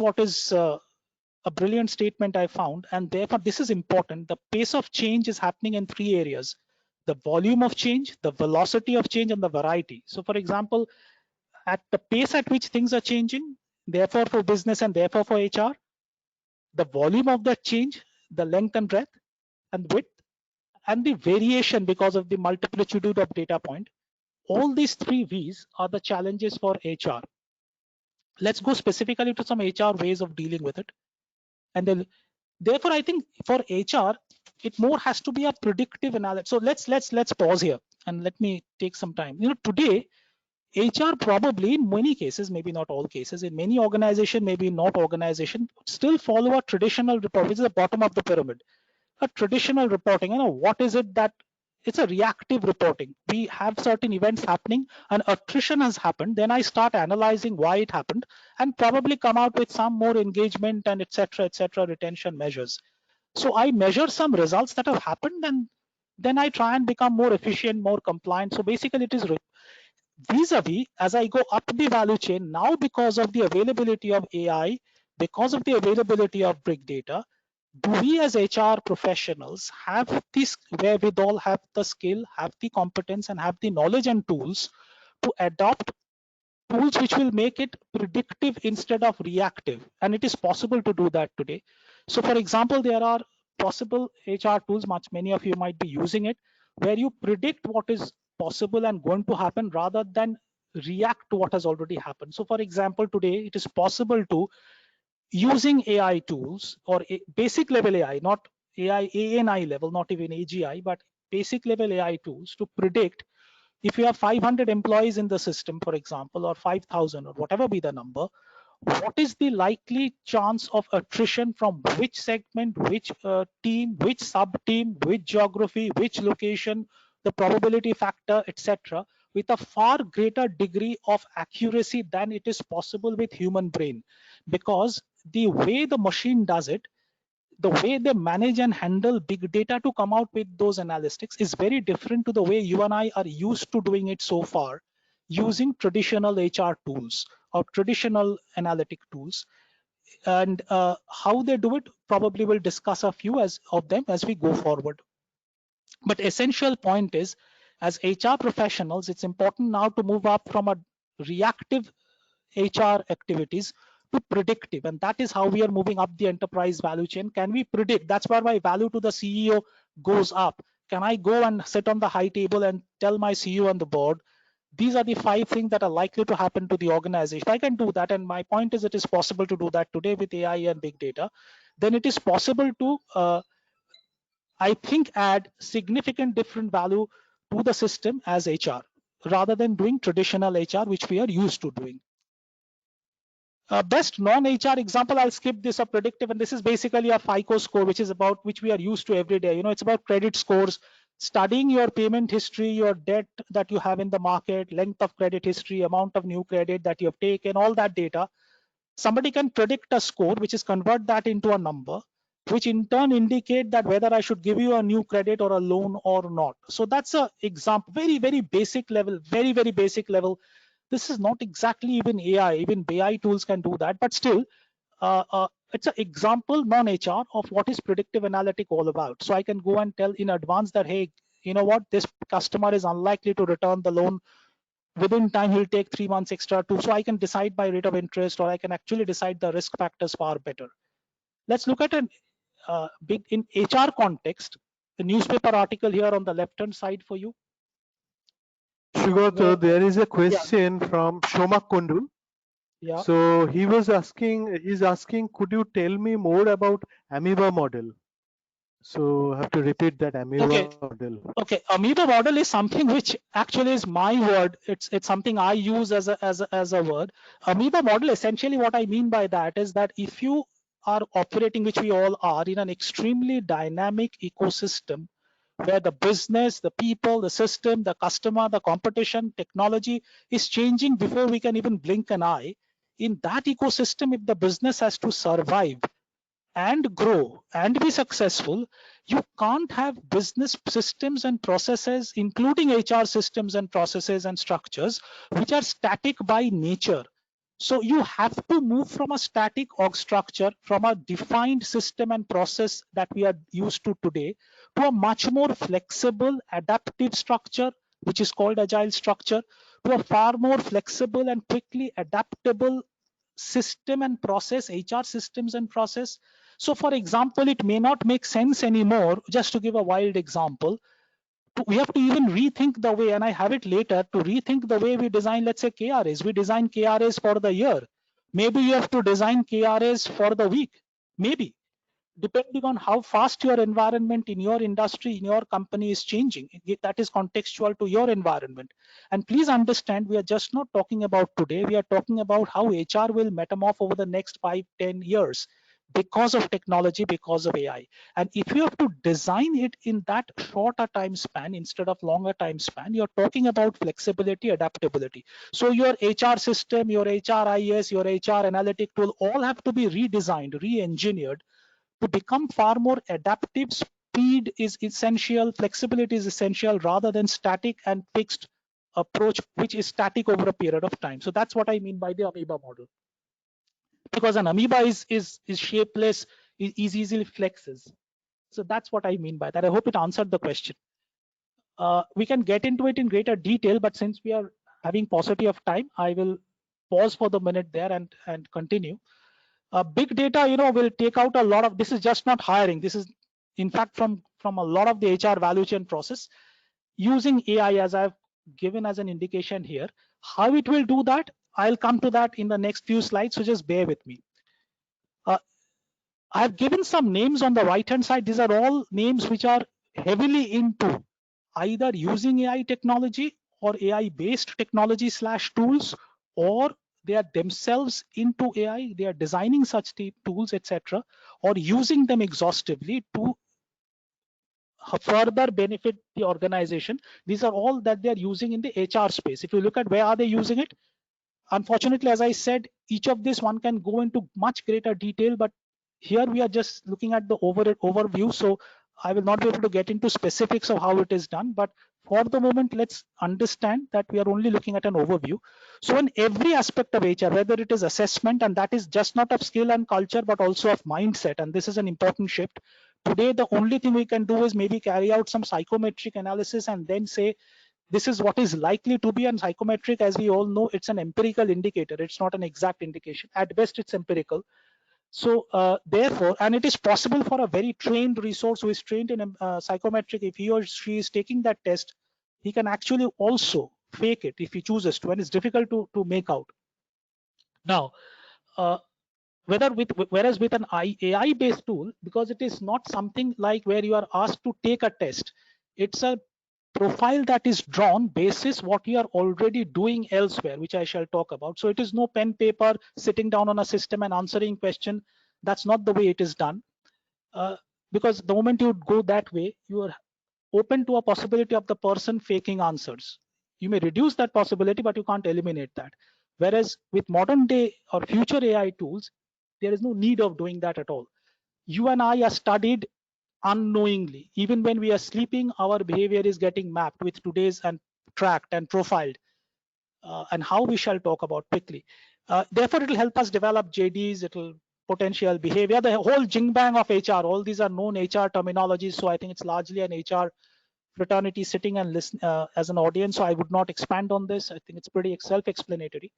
what is a brilliant statement I found, and therefore this is important. The pace of change is happening in three areas: the volume of change, the velocity of change, and the variety. So for example, at the pace at which things are changing, therefore for business and therefore for HR, the volume of that change, the length and breadth and width, and the variation because of the multiplicity of data point, all these three V's are the challenges for HR. Let's go specifically to some HR ways of dealing with it. And then therefore I think for HR, it more has to be a predictive analysis. So let's pause here and let me take some time. Today HR probably in many cases, maybe not all cases, in many organization, maybe not organization, still follow a traditional report, which is the bottom of the pyramid. A traditional reporting, what is it that it's a reactive reporting. We have certain events happening and attrition has happened. Then I start analyzing why it happened and probably come out with some more engagement and etc. retention measures. So I measure some results that have happened, and then I try and become more efficient, more compliant. So basically it is vis-a-vis as I go up the value chain now, because of the availability of AI, because of the availability of big data, do we as HR professionals have this wherewithal, have the skill, have the competence, and have the knowledge and tools to adopt tools which will make it predictive instead of reactive? And it is possible to do that today. So for example, there are possible HR tools, many of you might be using it, where you predict what is possible and going to happen rather than react to what has already happened. So for example, today it is possible to, using AI tools or basic level AI, not AI ANI level, not even AGI, but basic level AI tools, to predict if you have 500 employees in the system, for example, or 5,000 or whatever be the number, what is the likely chance of attrition from which segment, which team, which sub team, which geography, which location, the probability factor, etc., with a far greater degree of accuracy than it is possible with human brain. Because the way the machine does it, the way they manage and handle big data to come out with those analytics is very different to the way you and I are used to doing it so far, using traditional HR tools or traditional analytic tools. And how they do it, probably we'll discuss a few of them as we go forward. But essential point is, as HR professionals, it's important now to move up from a reactive HR activities to predictive, and that is how we are moving up the enterprise value chain. Can we predict? That's where my value to the CEO goes up. Can I go and sit on the high table and tell my CEO on the board, these are the 5 things that are likely to happen to the organization? If I can do that, and my point is it is possible to do that today with AI and big data, then it is possible to I think add significant different value to the system as HR, rather than doing traditional HR, which we are used to doing. Best non-HR example, I'll skip this, of predictive, and this is basically a FICO score, which we are used to every day. It's about credit scores, studying your payment history, your debt that you have in the market, length of credit history, amount of new credit that you have taken, all that data. Somebody can predict a score, which is convert that into a number, which in turn indicate that whether I should give you a new credit or a loan or not. So that's a example, very basic level, very basic level. This is not exactly even AI, even AI tools can do that, but still it's an example, non-HR, of what is predictive analytic all about. So I can go and tell in advance that, hey, you know what, this customer is unlikely to return the loan within time, he'll take 3 months extra too. So I can decide by rate of interest, or I can actually decide the risk factors far better. Let's look at an big in HR context, the newspaper article here on the left hand side for you. Shugoto, there is a question from Shomak Kondul. Yeah. So he's asking, could you tell me more about amoeba model? So I have to repeat that amoeba model. Okay, amoeba model is something which actually is my word. It's something I use as a word. Amoeba model, essentially what I mean by that is that if you are operating, which we all are, in an extremely dynamic ecosystem where the business, the people, the system, the customer, the competition, technology is changing before we can even blink an eye. In that ecosystem, if the business has to survive and grow and be successful, you can't have business systems and processes, including HR systems and processes and structures, which are static by nature. So you have to move from a static org structure, from a defined system and process that we are used to today, to a much more flexible, adaptive structure, which is called agile structure, to a far more flexible and quickly adaptable system and process, HR systems and process. So for example, it may not make sense anymore, just to give a wild example, we have to even rethink the way, and I have it later, to rethink the way we design, let's say KRAs. We design KRAs for the year. Maybe you have to design KRAs for the week, maybe, depending on how fast your environment in your industry, in your company is changing. That is contextual to your environment. And please understand, we are just not talking about today. We are talking about how HR will metamorph over the next 5-10 years because of technology, because of AI. And if you have to design it in that shorter time span instead of longer time span, you're talking about flexibility, adaptability. So your HR system, your HRIS, your HR analytic tool, all have to be redesigned, re-engineered to become far more adaptive. Speed is essential, flexibility is essential, rather than static and fixed approach, which is static over a period of time. So that's what I mean by the amoeba model. Because an amoeba is shapeless, is easily flexes. So that's what I mean by that. I hope it answered the question. We can get into it in greater detail, but since we are having paucity of time, I will pause for the minute there and continue. Big data, will take out a lot of, this is just not hiring. This is in fact from a lot of the HR value chain process using AI, as I've given as an indication here. How it will do that, I'll come to that in the next few slides, so just bear with me. I've given some names on the right hand side. These are all names which are heavily into either using AI technology or AI based technology / tools, or they are themselves into AI, they are designing such tools, etc., or using them exhaustively to further benefit the organization. These are all that they are using in the HR space. If you look at where are they using it, unfortunately, as I said, each of this one can go into much greater detail, but here we are just looking at the overview. So I will not be able to get into specifics of how it is done, but for the moment, let's understand that we are only looking at an overview. So in every aspect of HR, whether it is assessment, and that is just not of skill and culture, but also of mindset, and this is an important shift. Today, the only thing we can do is maybe carry out some psychometric analysis and then say, this is what is likely to be. And psychometric, as we all know, it's an empirical indicator. It's not an exact indication. At best, it's empirical. So therefore, and it is possible for a very trained resource who is trained in psychometric, if he or she is taking that test, he can actually also fake it if he chooses to, and it's difficult to make out. Now, whereas with an AI based tool, because it is not something like where you are asked to take a test, it's a profile that is drawn basis what you are already doing elsewhere, which I shall talk about. So it is no pen paper sitting down on a system and answering question. That's not the way it is done, because the moment you go that way, you are open to a possibility of the person faking answers. You may reduce that possibility, but you can't eliminate that. Whereas with modern day or future AI tools, there is no need of doing that at all. You and I are studied unknowingly. Even when we are sleeping, our behavior is getting mapped with today's and tracked and profiled, and how we shall talk about quickly. Therefore, it will help us develop JDs, it will potential behavior, the whole jing bang of HR, all these are known HR terminologies. So I think it's largely an HR fraternity sitting and listen as an audience. So I would not expand on this. I think it's pretty self-explanatory.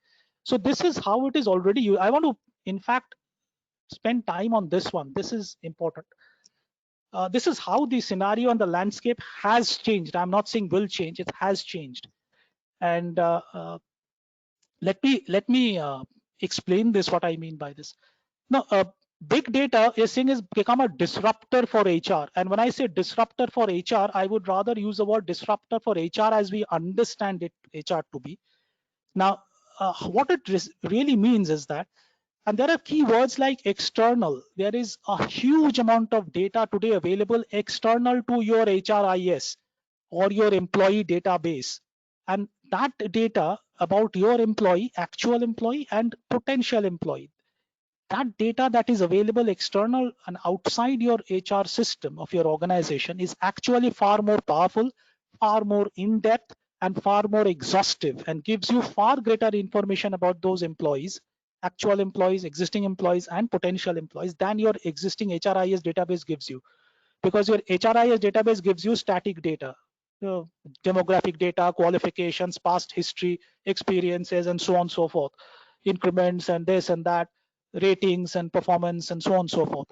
So this is how it is already used. I want to, in fact, spend time on this one. This is important. This is how the scenario and the landscape has changed. I'm not saying will change, it has changed. And let me explain this, what I mean by this. Now, big data is saying is become a disruptor for HR. And when I say disruptor for HR, I would rather use the word disruptor for HR as we understand it, HR to be. Now, what it really means is that And there are keywords like external. There is a huge amount of data today available external to your HRIS or your employee database. And that data about your employee, actual employee and potential employee, that data that is available external and outside your HR system of your organization is actually far more powerful, far more in-depth, and far more exhaustive, and gives you far greater information about those employees, actual employees, existing employees, and potential employees than your existing HRIS database gives you. Because your HRIS database gives you static data, demographic data, qualifications, past history, experiences, and so on and so forth, increments and this and that, ratings and performance, and so on and so forth.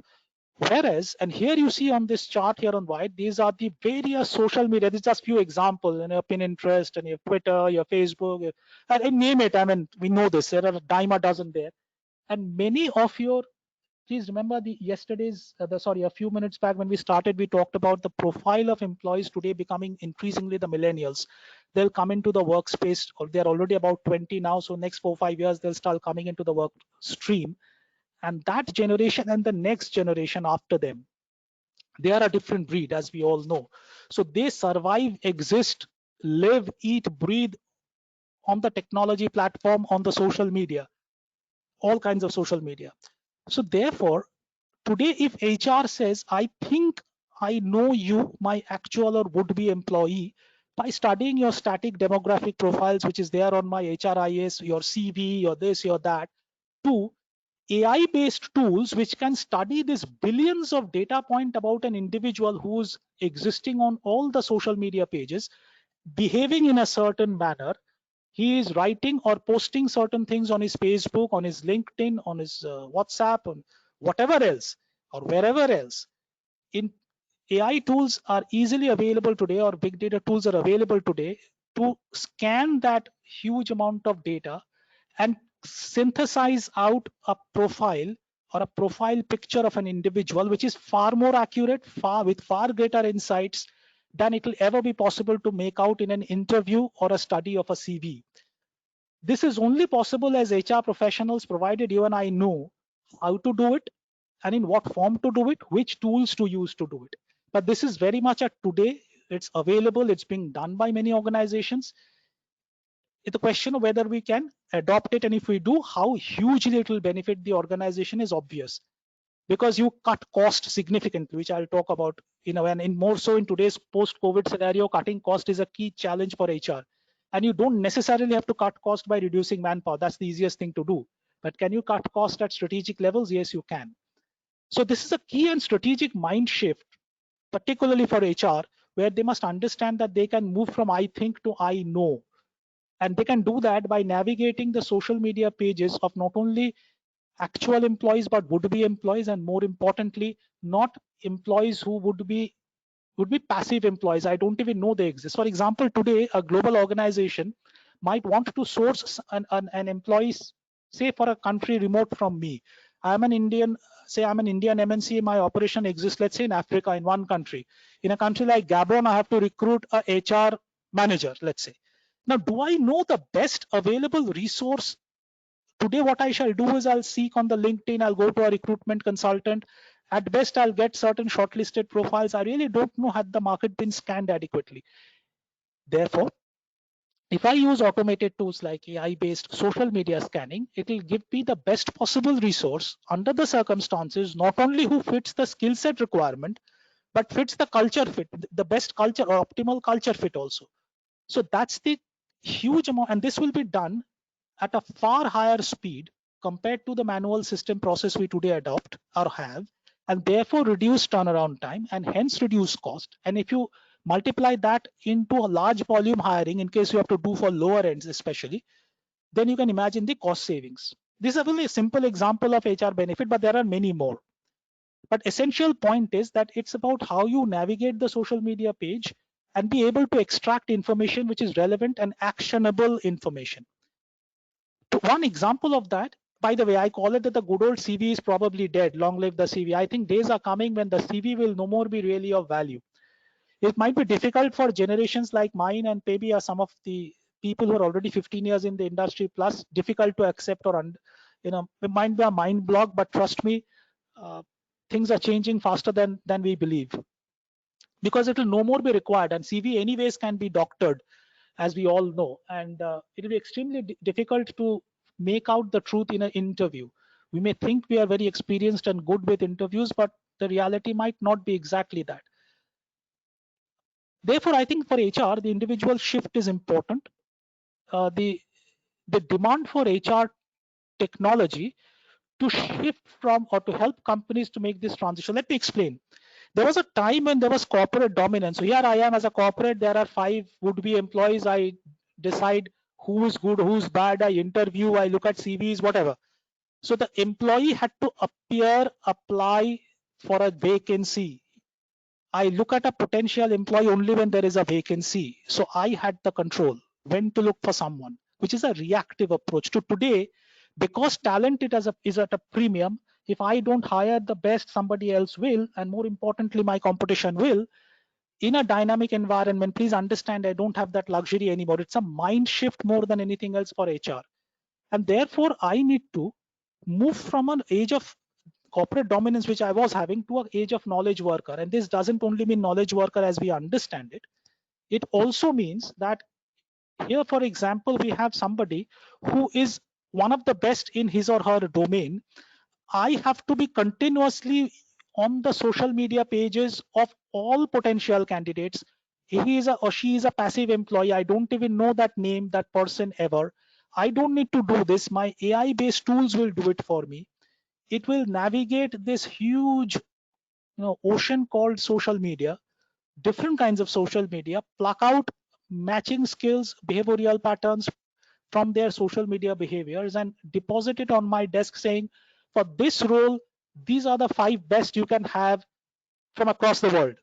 Whereas, and here you see on this chart here on white, these are the various social media. These are just few examples, your Pinterest and your Twitter, your Facebook, and name it. I mean, we know this. There are a dime a dozen there, and many of your, please remember the yesterday's sorry, a few minutes back when we started, we talked about the profile of employees today becoming increasingly the millennials. They'll come into the workspace, or they're already about 20 now, so next 4 or 5 years they'll start coming into the work stream. And that generation and the next generation after them, they are a different breed, as we all know. So they survive, exist, live, eat, breathe on the technology platform, on the social media, all kinds of social media. So therefore, today, if HR says, I think I know you, my actual or would-be employee, by studying your static demographic profiles, which is there on my HRIS, your CV, your this, your that, to AI-based tools which can study this billions of data point about an individual who's existing on all the social media pages, behaving in a certain manner. He is writing or posting certain things on his Facebook, on his LinkedIn, on his WhatsApp, on whatever else, or wherever else. In AI tools are easily available today, or big data tools are available today to scan that huge amount of data and synthesize out a profile or a profile picture of an individual, which is far more accurate, with far greater insights than it will ever be possible to make out in an interview or a study of a CV. This is only possible as HR professionals, provided you and I know how to do it and in what form to do it, which tools to use to do it. But this is very much at today. It's available. It's being done by many organizations. It's a question of whether we can adopt it, and if we do, how hugely it will benefit the organization is obvious, because you cut cost significantly, which I'll talk about and in more so in today's post-COVID scenario. Cutting cost is a key challenge for HR, and you don't necessarily have to cut cost by reducing manpower. That's the easiest thing to do. But can you cut cost at strategic levels? Yes, you can. So this is a key and strategic mind shift, particularly for HR, where they must understand that they can move from I think to I know. And they can do that by navigating the social media pages of not only actual employees but would-be employees, and more importantly, not employees who would be passive employees. I don't even know they exist. For example, today a global organization might want to source an employee, say for a country remote from me. I'm an Indian, say I'm an Indian MNC, my operation exists, let's say in Africa, in one country. In a country like Gabon, I have to recruit a HR manager, let's say. Now, do I know the best available resource? Today, what I shall do is I'll seek on the LinkedIn, I'll go to a recruitment consultant. At best, I'll get certain shortlisted profiles. I really don't know had the market been scanned adequately. Therefore, if I use automated tools like AI-based social media scanning, it will give me the best possible resource under the circumstances, not only who fits the skill set requirement, but fits the culture fit, the best culture or optimal culture fit also. So that's the huge amount, and this will be done at a far higher speed compared to the manual system process we today adopt or have, and therefore reduce turnaround time and hence reduce cost. And if you multiply that into a large volume hiring, in case you have to do for lower ends especially, then you can imagine the cost savings. This is a really simple example of HR benefit, but there are many more. But essential point is that it's about how you navigate the social media page and be able to extract information which is relevant and actionable information. One example of that, by the way, I call it that the good old CV is probably dead. Long live the CV. I think days are coming when the CV will no more be really of value. It might be difficult for generations like mine and maybe some of the people who are already 15 years in the industry plus, difficult to accept or it might be a mind block, but trust me, things are changing faster than we believe, because it will no more be required, and CV anyways can be doctored, as we all know, and it will be extremely difficult to make out the truth in an interview. We may think we are very experienced and good with interviews, but the reality might not be exactly that. Therefore, I think for HR, the individual shift is important. The demand for HR technology to shift from, or to help companies to make this transition. Let me explain. There was a time when there was corporate dominance. So here I am as a corporate, there are 5 would-be employees. I decide who is good, who's bad. I interview, I look at CVs, whatever. So the employee had to apply for a vacancy. I look at a potential employee only when there is a vacancy. So I had the control when to look for someone, which is a reactive approach. To today, because talent is at a premium, if I don't hire the best, somebody else will, and more importantly, my competition will. In a dynamic environment, please understand, I don't have that luxury anymore. It's a mind shift more than anything else for HR. And therefore, I need to move from an age of corporate dominance, which I was having, to an age of knowledge worker. And this doesn't only mean knowledge worker as we understand it. It also means that here, for example, we have somebody who is one of the best in his or her domain. I have to be continuously on the social media pages of all potential candidates. He is or she is a passive employee. I don't even know that name, that person ever. I don't need to do this. My AI based tools will do it for me. It will navigate this huge ocean called social media, different kinds of social media, pluck out matching skills, behavioral patterns from their social media behaviors, and deposit it on my desk saying, for this role, these are the 5 best you can have from across the world.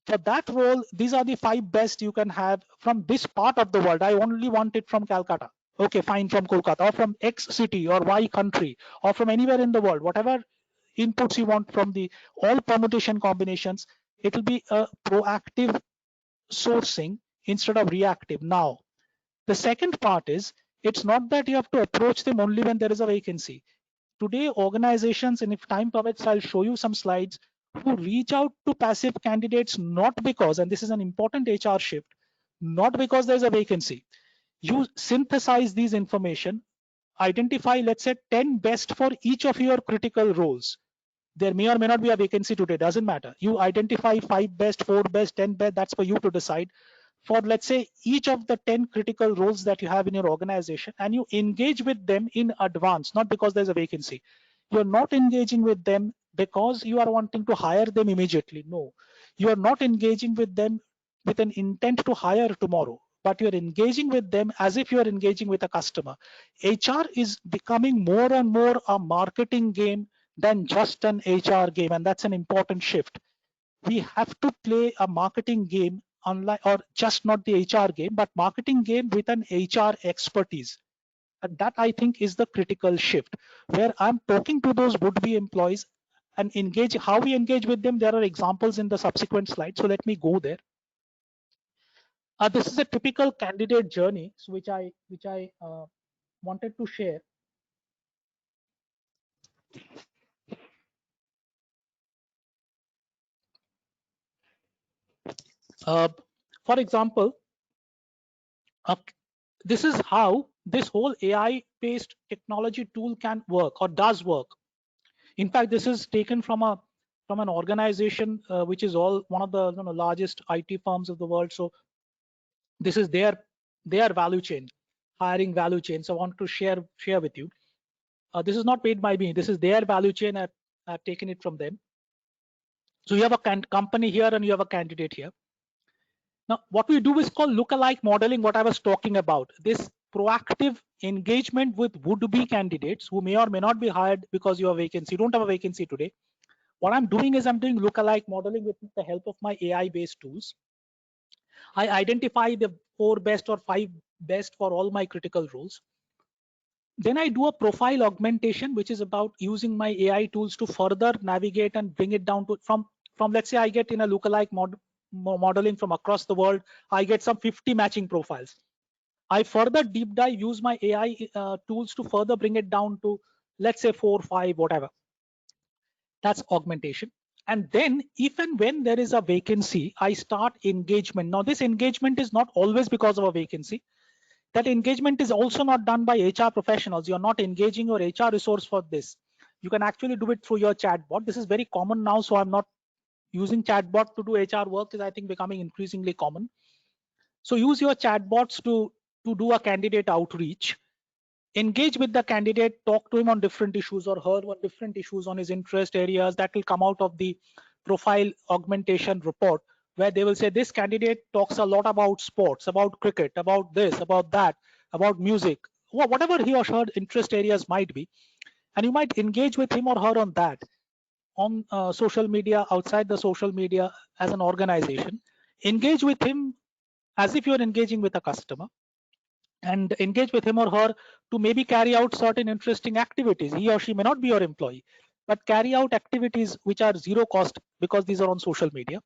For that role, these are the 5 best you can have from this part of the world. I only want it from Calcutta. Okay, fine, from Kolkata, or from X city or Y country, or from anywhere in the world. Whatever inputs you want from the all permutation combinations, it will be a proactive sourcing instead of reactive. Now, the second part is, it's not that you have to approach them only when there is a vacancy. Today, organizations, and if time permits, I'll show you some slides, who reach out to passive candidates not because, and this is an important HR shift, not because there's a vacancy. You synthesize these information, identify, let's say, 10 best for each of your critical roles. There may or may not be a vacancy today, doesn't matter. You identify 5 best, 4 best, 10 best, that's for you to decide. For, let's say, each of the 10 critical roles that you have in your organization, and you engage with them in advance, not because there's a vacancy. You're not engaging with them because you are wanting to hire them immediately. No, you are not engaging with them with an intent to hire tomorrow, but you're engaging with them as if you're engaging with a customer. HR is becoming more and more a marketing game than just an HR game, and that's an important shift. We have to play a marketing game, unlike, or just not the HR game, but marketing game with an HR expertise. And that, I think, is the critical shift, where I'm talking to those would-be employees and engage. How we engage with them, there are examples in the subsequent slides, so let me go there. This is a typical candidate journey, so which I wanted to share. For example, this is how this whole AI-based technology tool can work or does work. In fact, this is taken from an organization which is one of the largest IT firms of the world. So this is their value chain, hiring value chain. So I want to share with you. This is not paid by me. This is their value chain. I've taken it from them. So you have a company here and you have a candidate here. Now, what we do is called lookalike modeling, what I was talking about. This proactive engagement with would-be candidates who may or may not be hired because you have a vacancy. You don't have a vacancy today. What I'm doing is I'm doing lookalike modeling with the help of my AI-based tools. I identify the 4 best or 5 best for all my critical roles. Then I do a profile augmentation, which is about using my AI tools to further navigate and bring it down to from let's say I get in a lookalike modeling from across the world, I get some 50 matching profiles. I further deep dive, use my AI tools to further bring it down to, let's say 4, 5, whatever. That's augmentation. And then if and when there is a vacancy, I start engagement. Now this engagement is not always because of a vacancy. That engagement is also not done by HR professionals. You're not engaging your HR resource for this. You can actually do it through your chatbot. This is very common now, so I'm not using chatbot to do HR work, is I think becoming increasingly common. So use your chatbots to do a candidate outreach. Engage with the candidate, talk to him on different issues or her on different issues on his interest areas. That will come out of the profile augmentation report, where they will say this candidate talks a lot about sports, about cricket, about this, about that, about music, whatever he or her interest areas might be. And you might engage with him or her on that, on social media, outside the social media, as an organization. Engage with him as if you're engaging with a customer, and engage with him or her to maybe carry out certain interesting activities. He or she may not be your employee, but carry out activities which are zero cost because these are on social media,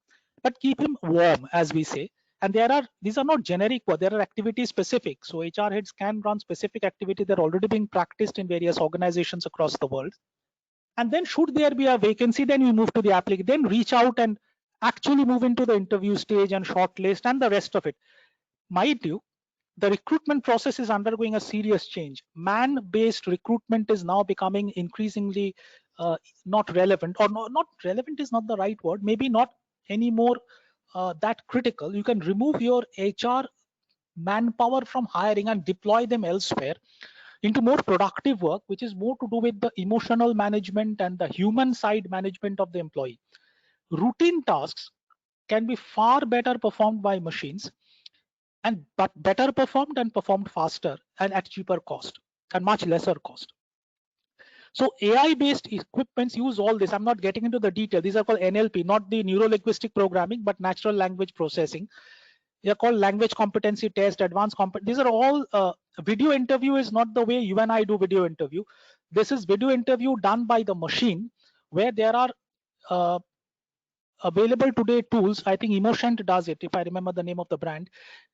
but keep him warm, as we say. And these are not generic, but there are activity specific. So HR heads can run specific activities that are already being practiced in various organizations across the world. And then should there be a vacancy, then you move to the applicant, then reach out and actually move into the interview stage and shortlist and the rest of it. Mind you, the recruitment process is undergoing a serious change. Man-based recruitment is now becoming increasingly not relevant, or not relevant is not the right word, maybe not anymore that critical. You can remove your HR manpower from hiring and deploy them elsewhere into more productive work, which is more to do with the emotional management and the human side management of the employee. Routine tasks can be far better performed by machines, but better performed and performed faster and at cheaper cost and much lesser cost. So AI-based equipments use all this. I'm not getting into the detail. These are called NLP, not the neuro-linguistic programming, but natural language processing. They are called language competency test, advanced competence. These are all video interview is not the way you and I do video interview. This is video interview done by the machine, where there are available today tools. I think Emotion does it, if I remember the name of the brand.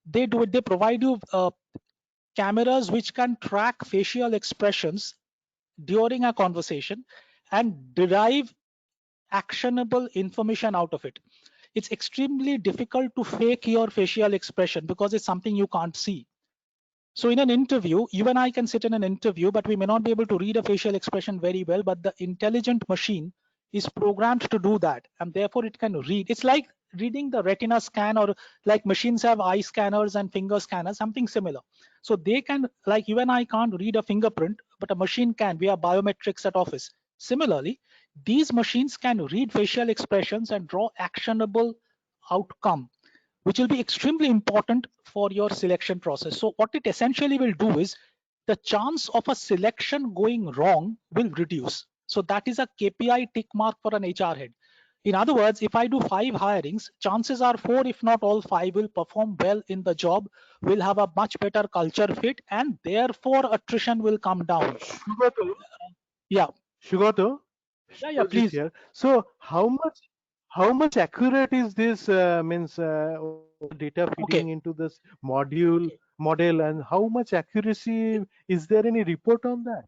They do it. They provide you cameras which can track facial expressions during a conversation and derive actionable information out of it. It's extremely difficult to fake your facial expression because it's something you can't see. So in an interview, you and I can sit in an interview, but we may not be able to read a facial expression very well, but the intelligent machine is programmed to do that, and therefore it can read. It's like reading the retina scan, or like machines have eye scanners and finger scanners, something similar. So they can, like you and I can't read a fingerprint, but a machine can. We have biometrics at office. Similarly, these machines can read facial expressions and draw actionable outcome, which will be extremely important for your selection process. So what it essentially will do is the chance of a selection going wrong will reduce. So that is a KPI tick mark for an HR head. In other words, if I do 5 hirings, chances are 4, if not all 5, will perform well in the job, will have a much better culture fit, and therefore attrition will come down. Shugato, Yeah. Shugato, Yeah, please. here. So how much accurate is this data feeding into this model, and how much accuracy is there? Any report on that?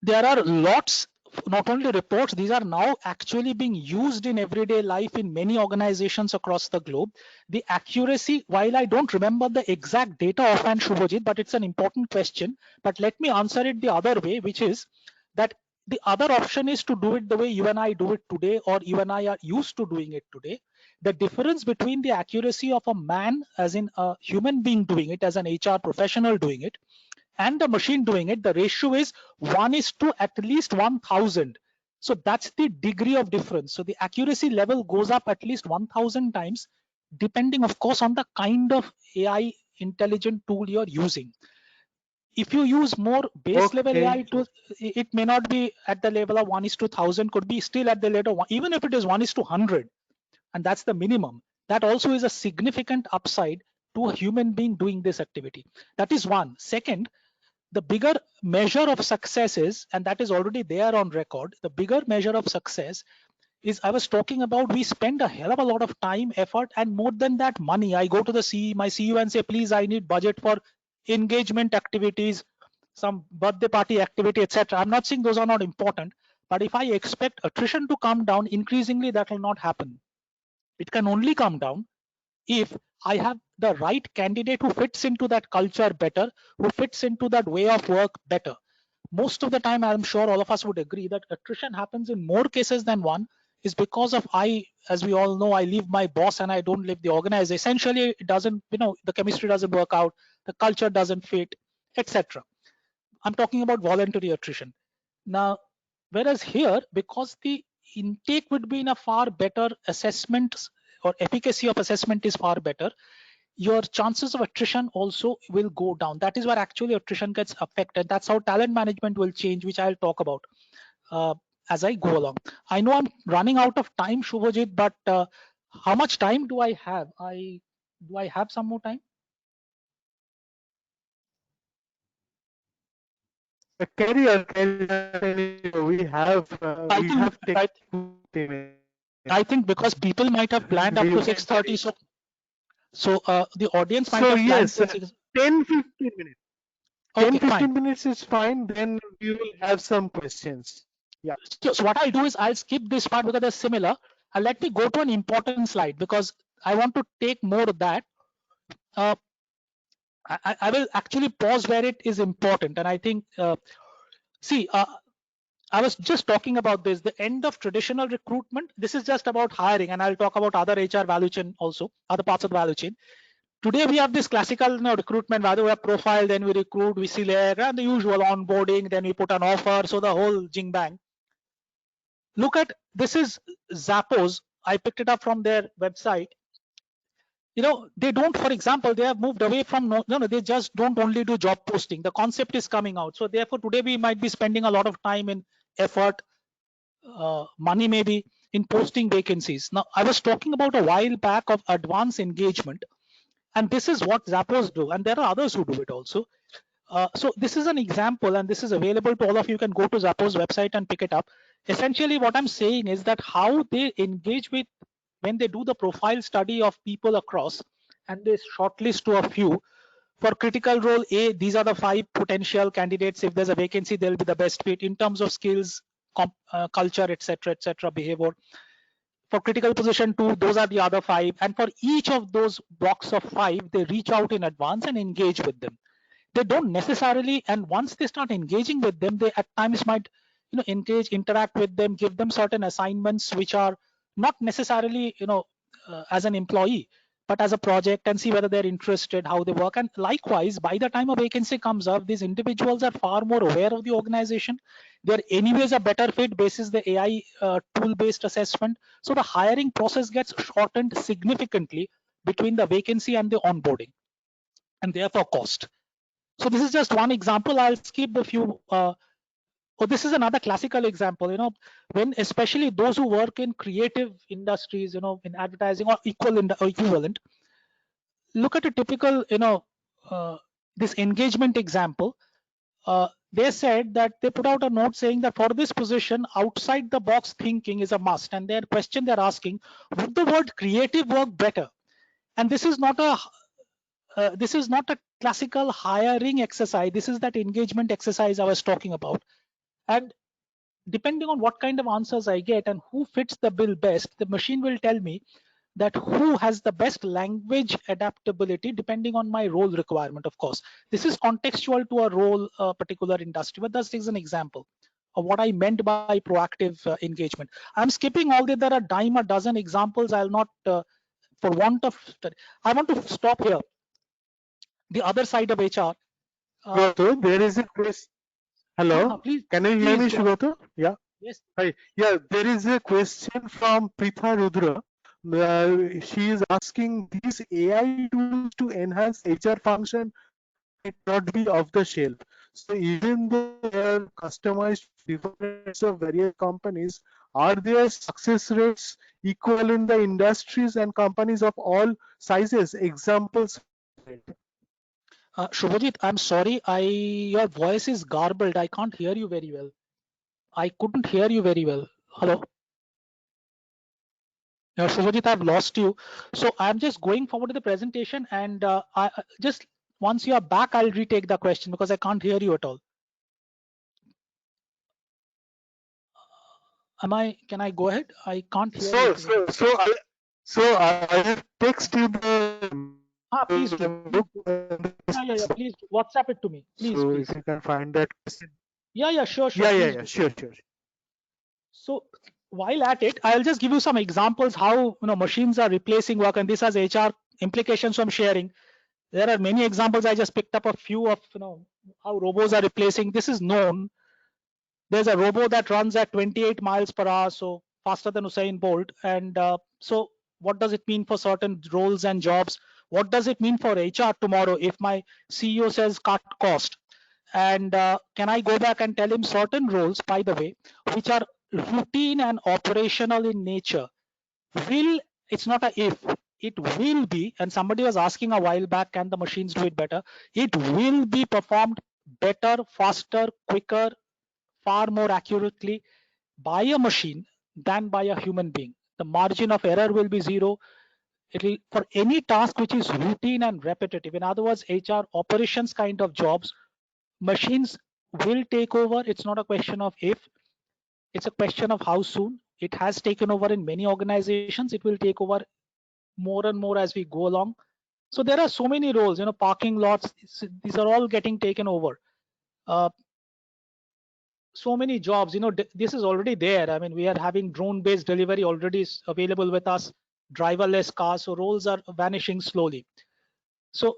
There are lots, not only reports, these are now actually being used in everyday life in many organizations across the globe. The accuracy, while I don't remember the exact data offhand, Shubhajit, but it's an important question. But let me answer it the other way, which is that the other option is to do it the way you and I do it today, or you and I are used to doing it today. The difference between the accuracy of a man, as in a human being doing it, as an HR professional doing it, and the machine doing it, the ratio is 1 is to at least 1000. So that's the degree of difference. So the accuracy level goes up at least 1000 times, depending of course on the kind of AI intelligent tool you're using. If you use more base level AI tools, it may not be at the level of 1 is to 1000, could be still at the level of even if it is 1 is to 100, and that's the minimum. That also is a significant upside to a human being doing this activity. That is one. Second, the bigger measure of success is, and that is already there on record, the bigger measure of success is, I was talking about, we spend a hell of a lot of time, effort, and more than that, money. I go to the my CEO and say, please, I need budget for engagement activities, some birthday party activity, etc. I'm not saying those are not important, but if I expect attrition to come down, increasingly that will not happen. It can only come down if I have the right candidate who fits into that culture better, who fits into that way of work better. Most of the time, I'm sure all of us would agree that attrition happens in more cases than one is because of as we all know, I leave my boss and I don't leave the organization. Essentially, it doesn't, the chemistry doesn't work out, the culture doesn't fit, etc. I'm talking about voluntary attrition. Now, whereas here, because the intake would be in a far better assessment or efficacy of assessment is far better, your chances of attrition also will go down. That is where actually attrition gets affected. That's how talent management will change, which I'll talk about as I go along. I know I'm running out of time, Shubhajit, but how much time do I have? Do I have some more time? Carry on. We have I think because people might have planned up to 6:30, so the audience might So have planned yes, till 6. 10-15 minutes. Okay, 10-15 fine. minutes is fine. Then we will have some questions. Yeah. So what I'll do is I'll skip this part because they're similar. And let me go to an important slide because I want to take more of that. I will actually pause where it is important. And I think, see, I was just talking about this, the end of traditional recruitment. This is just about hiring, and I'll talk about other HR value chain also, other parts of the value chain. Today we have this classical recruitment value, we have profile, then we recruit, we select, and the usual onboarding, then we put an offer, so the whole jing bang. Look at, this is Zappos. I picked it up from their website. They don't, for example, they have moved away from, they just don't only do job posting. The concept is coming out. So therefore, today we might be spending a lot of time and effort, money maybe, in posting vacancies. Now, I was talking about a while back of advanced engagement, and this is what Zappos do, and there are others who do it also. So this is an example, and this is available to all of you. You can go to Zappos website and pick it up. Essentially, what I'm saying is that how they engage with, when they do the profile study of people across, and they shortlist to a few for critical role A, these are the 5 potential candidates. If there's a vacancy, they'll be the best fit in terms of skills, culture, etc., behavior. For critical position 2, those are the other 5, and for each of those blocks of 5, they reach out in advance and engage with them. They don't necessarily, and once they start engaging with them, they at times might engage, interact with them, give them certain assignments which are not necessarily as an employee, but as a project, and see whether they're interested, how they work. And likewise, by the time a vacancy comes up, these individuals are far more aware of the organization. They're anyways a better fit basis the AI tool based assessment. So the hiring process gets shortened significantly between the vacancy and the onboarding, and therefore cost. So this is just one example. I'll skip the few. This is another classical example. When especially those who work in creative industries, in advertising or equivalent. Look at a typical, this engagement example. They said that they put out a note saying that for this position, outside the box thinking is a must. And their question they're asking, would the word creative work better? And this is not a classical hiring exercise. This is that engagement exercise I was talking about. And depending on what kind of answers I get and who fits the bill best, the machine will tell me that who has the best language adaptability depending on my role requirement. Of course, this is contextual to a role, particular industry, but that is an example of what I meant by proactive engagement. I'm skipping all there are a dime a dozen examples. I'll not, for want of, I want to stop here. The other side of HR. There is a question. Hello, please, can you hear me, go Shugato? Yeah. Yes. Hi. Yeah, there is a question from Pritha Rudra. She is asking, these AI tools to enhance HR function might not be off the shelf. So even though they are customized requirements of various companies, are their success rates equal in the industries and companies of all sizes? Examples. Shubhajit, I'm sorry, your voice is garbled. I can't hear you very well. I couldn't hear you very well. Hello? Shubhajit, I've lost you. So I'm just going forward to the presentation, and just once you are back, I'll retake the question because I can't hear you at all. Can I go ahead? I can't hear So, you. so, so I, so I have text you the Please do. Please do. Yeah. Please do. WhatsApp it to me. Please, so if please. you can find that question. Yeah. Sure. Please do. Sure, sure. So while at it, I'll just give you some examples how machines are replacing work, and this has HR implications. So I'm sharing. There are many examples. I just picked up a few of how robots are replacing. This is known. There's a robot that runs at 28 miles per hour, so faster than Usain Bolt. And so, what does it mean for certain roles and jobs? What does it mean for HR tomorrow if my CEO says cut cost? And can I go back and tell him certain roles, by the way, which are routine and operational in nature, will, it's not a if, it will be, and somebody was asking a while back, can the machines do it better? It will be performed better, faster, quicker, far more accurately by a machine than by a human being. The margin of error will be zero. It'll, for any task which is routine and repetitive, in other words, HR operations kind of jobs, machines will take over. It's not a question of if, it's a question of how soon. It has taken over in many organizations. It will take over more and more as we go along. So there are so many roles, parking lots, these are all getting taken over. So many jobs, this is already there. I mean, we are having drone based delivery already is available with us, driverless cars, so roles are vanishing slowly. So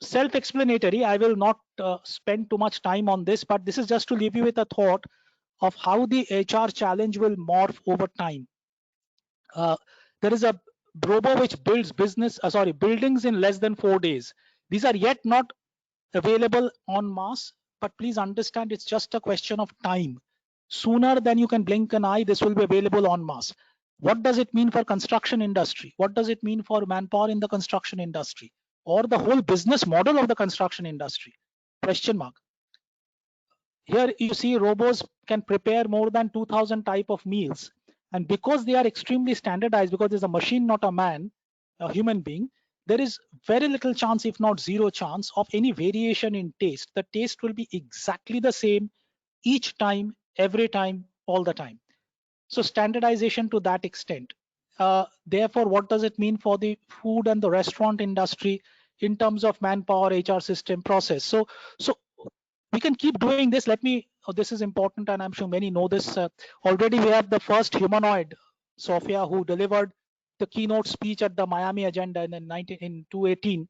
self explanatory, I will not spend too much time on this, but this is just to leave you with a thought of how the HR challenge will morph over time. There is a robo which builds buildings in less than 4 days. These are yet not available en masse, but please understand it's just a question of time. Sooner than you can blink an eye, this will be available en masse. What does it mean for construction industry? What does it mean for manpower in the construction industry, or the whole business model of the construction industry? Question mark. Here you see robots can prepare more than 2000 type of meals, and because they are extremely standardized, because there's a machine, not a man, a human being, there is very little chance, if not zero chance, of any variation in taste. The taste will be exactly the same each time, every time, all the time. So standardization to that extent. Therefore, what does it mean for the food and the restaurant industry in terms of manpower, HR system, process? So we can keep doing this. Let me, this is important, and I'm sure many know this. Already we have the first humanoid, Sophia, who delivered the keynote speech at the Miami Agenda in 2018.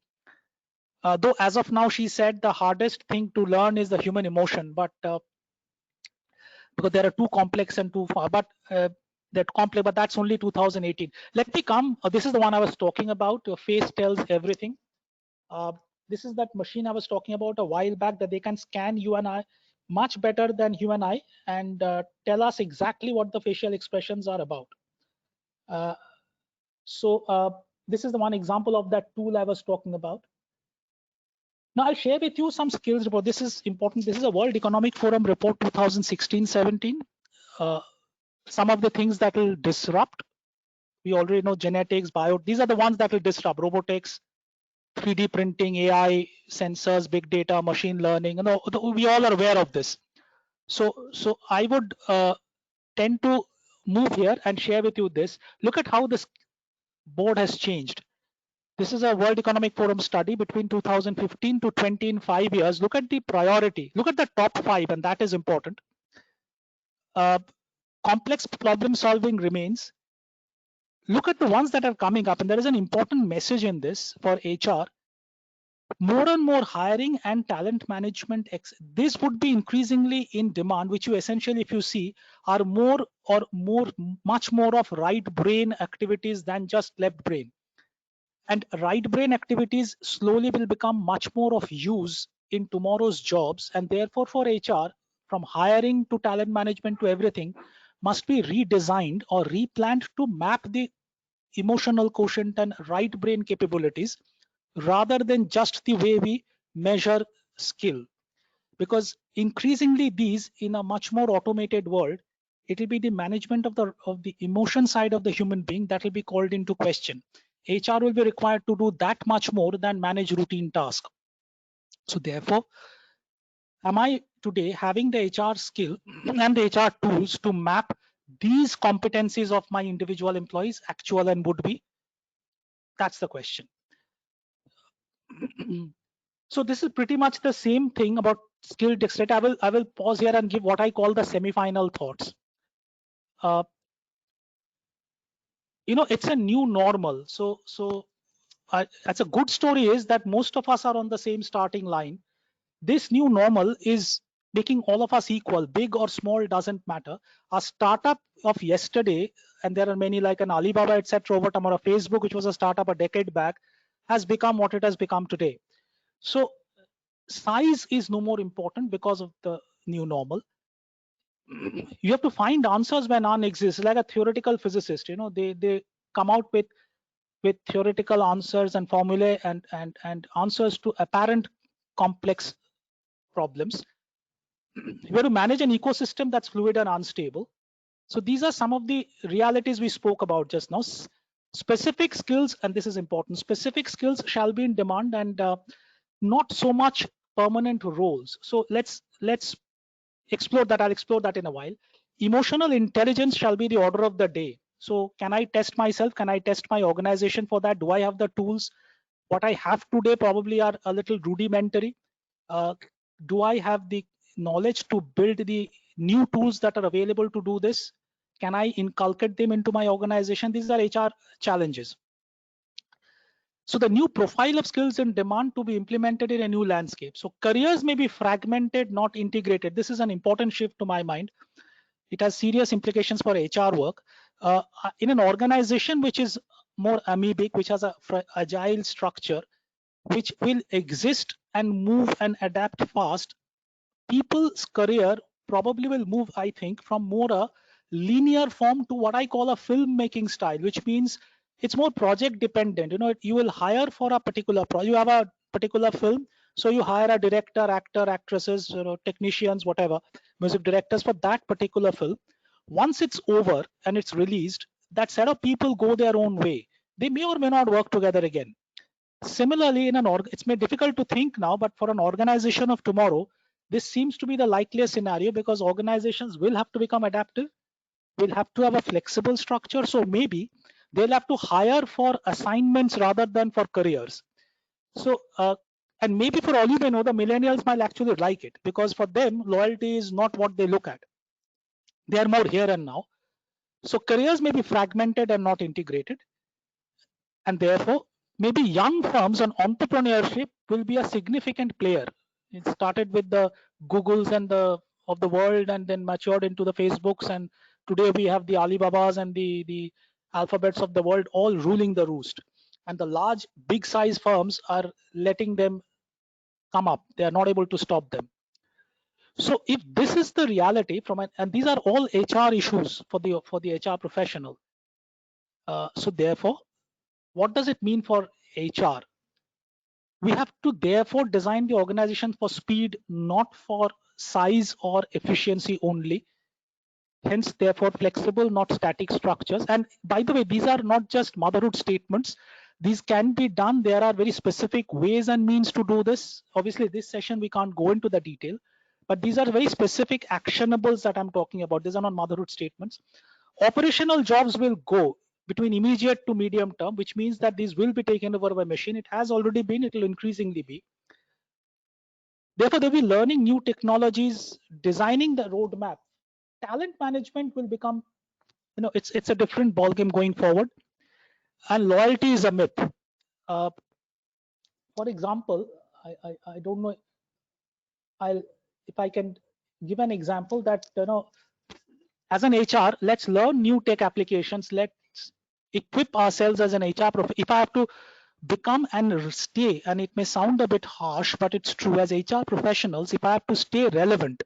Though as of now, she said the hardest thing to learn is the human emotion, but because there are too complex and too far, but that complex, but that's only 2018. Let me come, this is the one I was talking about. Your face tells everything. This is that machine I was talking about a while back, that they can scan you and I much better than you and I, and tell us exactly what the facial expressions are about. This is the one example of that tool I was talking about. Now I'll share with you some skills report. This is important. This is a World Economic Forum report 2016-17. Some of the things that will disrupt, we already know genetics, bio, these are the ones that will disrupt: robotics, 3D printing, AI, sensors, big data, machine learning. We all are aware of this. So I would tend to move here and share with you this. Look at how this board has changed. This is a World Economic Forum study between 2015 to 20 in 5 years. Look at the priority. Look at the top 5, and that is important. Complex problem solving remains. Look at the ones that are coming up, and there is an important message in this for HR. More and more hiring and talent management, this would be increasingly in demand, which you essentially, if you see, are much more of right brain activities than just left brain. And right brain activities slowly will become much more of use in tomorrow's jobs, and therefore for HR, from hiring to talent management to everything, must be redesigned or replanned to map the emotional quotient and right brain capabilities, rather than just the way we measure skill. Because increasingly these, in a much more automated world, it will be the management of the emotion side of the human being that will be called into question. HR will be required to do that much more than manage routine tasks. So therefore, am I today having the HR skill and the HR tools to map these competencies of my individual employees actual and would be? That's the question. So this is pretty much the same thing about skill dexterity. I will pause here and give what I call the semi-final thoughts. It's a new normal. So that's a good story is that most of us are on the same starting line. This new normal is making all of us equal, big or small, doesn't matter. A startup of yesterday, and there are many like an Alibaba, etc., over time, or a Facebook, which was a startup a decade back, has become what it has become today. So size is no more important because of the new normal. You have to find answers where none exists. Like a theoretical physicist, they come out with theoretical answers and formulae and answers to apparent complex problems. We have to manage an ecosystem that's fluid and unstable. So these are some of the realities we spoke about just now. Specific skills, and this is important, specific skills shall be in demand and not so much permanent roles. So let's explore that. I'll explore that in a while. Emotional intelligence shall be the order of the day. So can I test myself? Can I test my organization for that? Do I have the tools? What I have today probably are a little rudimentary. Do I have the knowledge to build the new tools that are available to do this? Can I inculcate them into my organization? These are HR challenges. So the new profile of skills in demand to be implemented in a new landscape. So careers may be fragmented, not integrated. This is an important shift to my mind. It has serious implications for HR work. In an organization which is more amoebic, which has a agile structure, which will exist and move and adapt fast, people's career probably will move, I think, from more a linear form to what I call a filmmaking style, which means it's more project dependent. You will hire for a particular project. You have a particular film, so you hire a director, actor, actresses, technicians, whatever, music directors for that particular film. Once it's over and it's released, that set of people go their own way. They may or may not work together again. Similarly, it's made difficult to think now, but for an organization of tomorrow, this seems to be the likeliest scenario because organizations will have to become adaptive, will have to have a flexible structure. So maybe they'll have to hire for assignments rather than for careers. So, and maybe for all you may know, the millennials might actually like it because for them, loyalty is not what they look at. They are more here and now. So careers may be fragmented and not integrated. And therefore, maybe young firms on entrepreneurship will be a significant player. It started with the Googles and of the world, and then matured into the Facebooks, and today we have the Alibabas and the alphabets of the world all ruling the roost. And the large, big size firms are letting them come up. They are not able to stop them. So if this is the reality and these are all HR issues for the HR professional. So therefore, what does it mean for HR? We have to therefore design the organization for speed, not for size or efficiency only. Hence, therefore, flexible, not static structures. And by the way, these are not just motherhood statements. These can be done. There are very specific ways and means to do this. Obviously, this session, we can't go into the detail, but these are very specific actionables that I'm talking about. These are not motherhood statements. Operational jobs will go between immediate to medium term, which means that these will be taken over by machine. It has already been, it will increasingly be. Therefore, they'll be learning new technologies, designing the roadmap. Talent management will become, it's a different ballgame going forward. And loyalty is a myth. For example, I don't know, if I can give an example that, as an HR, let's learn new tech applications. Let's equip ourselves as an HR prof. If I have to become and stay, and it may sound a bit harsh, but it's true, as HR professionals, if I have to stay relevant,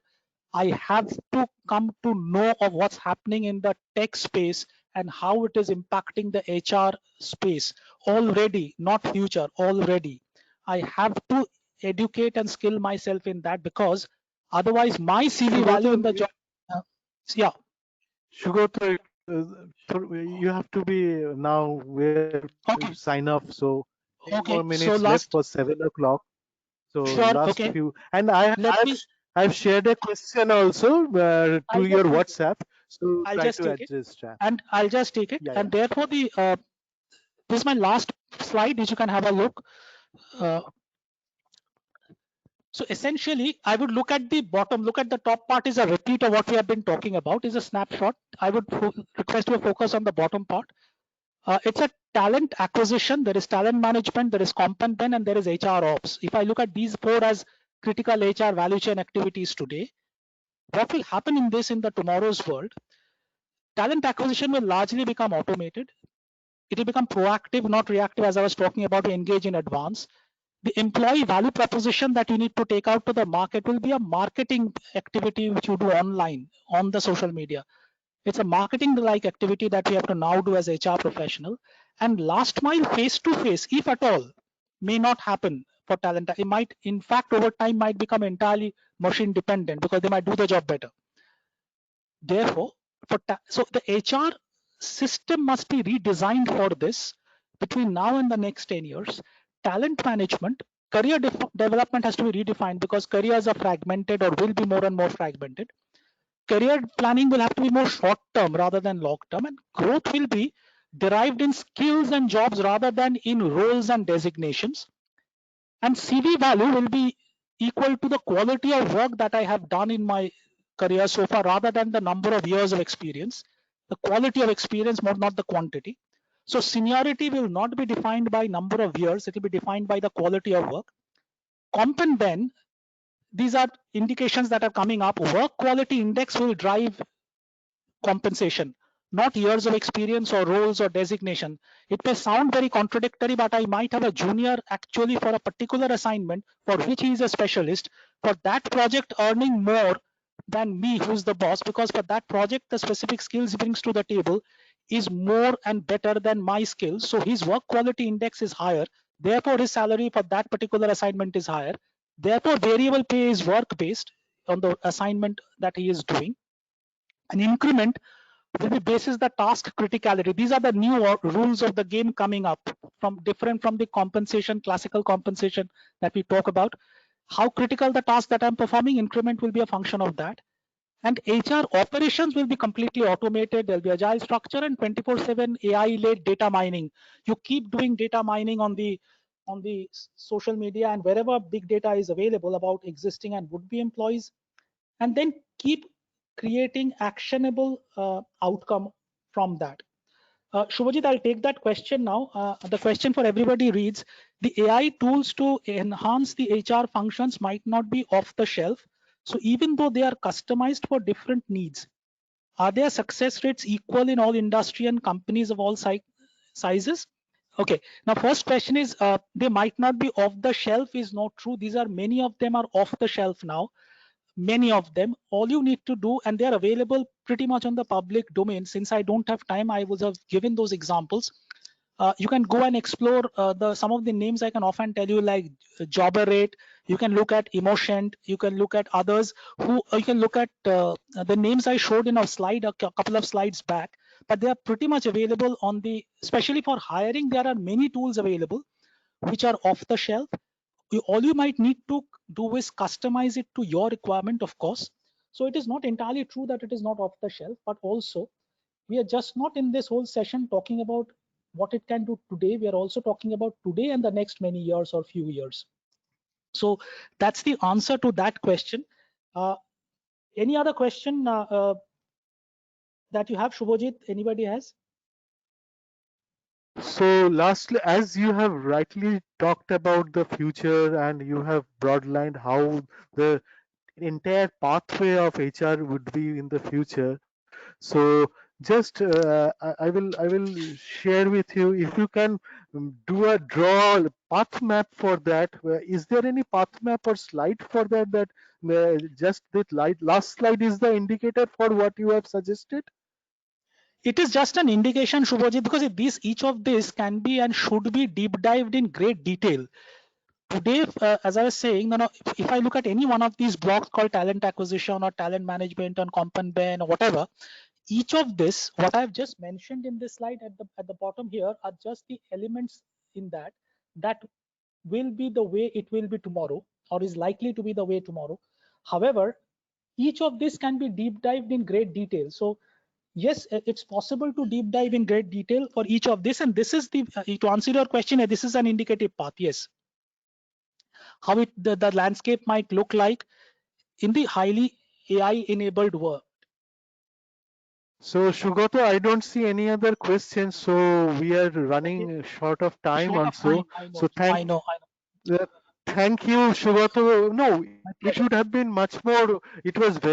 I have to come to know of what's happening in the tech space and how it is impacting the HR space already, not future, already. I have to educate and skill myself in that, because otherwise my CV value in the job. Yeah. Sugato, you have to be now where to sign up. So 8 more minutes left for 7 o'clock. So sure, last few, and I I've shared a question also to I'll your just take it. WhatsApp, so I'll try just to take it, address that. and I'll just take it. Yeah, yeah. And therefore, this is my last slide, which you can have a look. Uh, so essentially, I would look at the bottom. Look at the top part is a repeat of what we have been talking about. Is a snapshot. I would request you to focus on the bottom part. It's a talent acquisition. There is talent management. There is comp and ben, and there is HR ops. If I look at these four as critical HR value chain activities today, what will happen in this in the tomorrow's world? Talent acquisition will largely become automated. It will become proactive, not reactive, as I was talking about, to engage in advance. The employee value proposition that you need to take out to the market will be a marketing activity which you do online on the social media. It's a marketing like activity that we have to now do as HR professional. And last mile face to face, if at all, may not happen for talent. It might, in fact, over time might become entirely machine dependent because they might do the job better. Therefore, so the HR system must be redesigned for this between now and the next 10 years. Talent management, career development has to be redefined because careers are fragmented or will be more and more fragmented. Career planning will have to be more short term rather than long term, and growth will be derived in skills and jobs rather than in roles and designations. And CV value will be equal to the quality of work that I have done in my career so far rather than the number of years of experience. The quality of experience more, not the quantity. So seniority will not be defined by number of years, it will be defined by the quality of work. Comp and ben, these are indications that are coming up. Work quality index will drive compensation, not years of experience or roles or designation. It may sound very contradictory, but I might have a junior actually for a particular assignment for which he is a specialist, for that project earning more than me, who's the boss, because for that project, the specific skills he brings to the table is more and better than my skills. So his work quality index is higher. Therefore, his salary for that particular assignment is higher. Therefore, variable pay is work based on the assignment that he is doing. An increment will be basis the task criticality. These are the new rules of the game coming up from different from the compensation, classical compensation that we talk about. How critical the task that I'm performing, increment will be a function of that. And HR operations will be completely automated. There'll be agile structure and 24/7 AI-led data mining. You keep doing data mining on the social media and wherever big data is available about existing and would-be employees, and then keep creating actionable outcome from that. Shubhajit, I'll take that question now. The question for everybody reads, the AI tools to enhance the HR functions might not be off the shelf. So even though they are customized for different needs, are their success rates equal in all industry and companies of all sizes? Okay, now first question is, they might not be off the shelf is not true. These are, many of them are off the shelf now. Many of them, all you need to do, and they're available pretty much on the public domain. Since I don't have time, I would have given those examples. You can go and explore the some of the names I can often tell you, like Jobberate. You can look at Emotion. You can look at others who you can look at the names I showed in a slide a couple of slides back. But they are pretty much available on the, especially for hiring. There are many tools available which are off the shelf. All you might need to do is customize it to your requirement, of course. So it is not entirely true that it is not off the shelf, but also we are just not in this whole session talking about what it can do today. We are also talking about today and the next many years or few years. So that's the answer to that question. Any other question that you have, Shubhajit? Anybody has? So lastly, as you have rightly talked about the future and you have broadlined how the entire pathway of HR would be in the future. So just I will share with you if you can do a draw path map for that. Is there any path map or slide for that? That just that last slide is the indicator for what you have suggested. It is just an indication, Shubhajit, because each of this can be and should be deep dived in great detail. Today, as I was saying, if I look at any one of these blocks called talent acquisition or talent management on comp and ben or whatever, each of this, what I've just mentioned in this slide at the bottom here, are just the elements in that will be the way it will be tomorrow, or is likely to be the way tomorrow. However, each of this can be deep dived in great detail. So yes, it's possible to deep dive in great detail for each of this. And this is the, to answer your question, this is an indicative path. Yes. How the landscape might look like in the highly AI enabled world. So Shugoto, I don't see any other questions. So we are running short of time Short of also. time, I know, So I know, I know. thank you, Shugoto. No, My it pleasure. should have been much more. It was very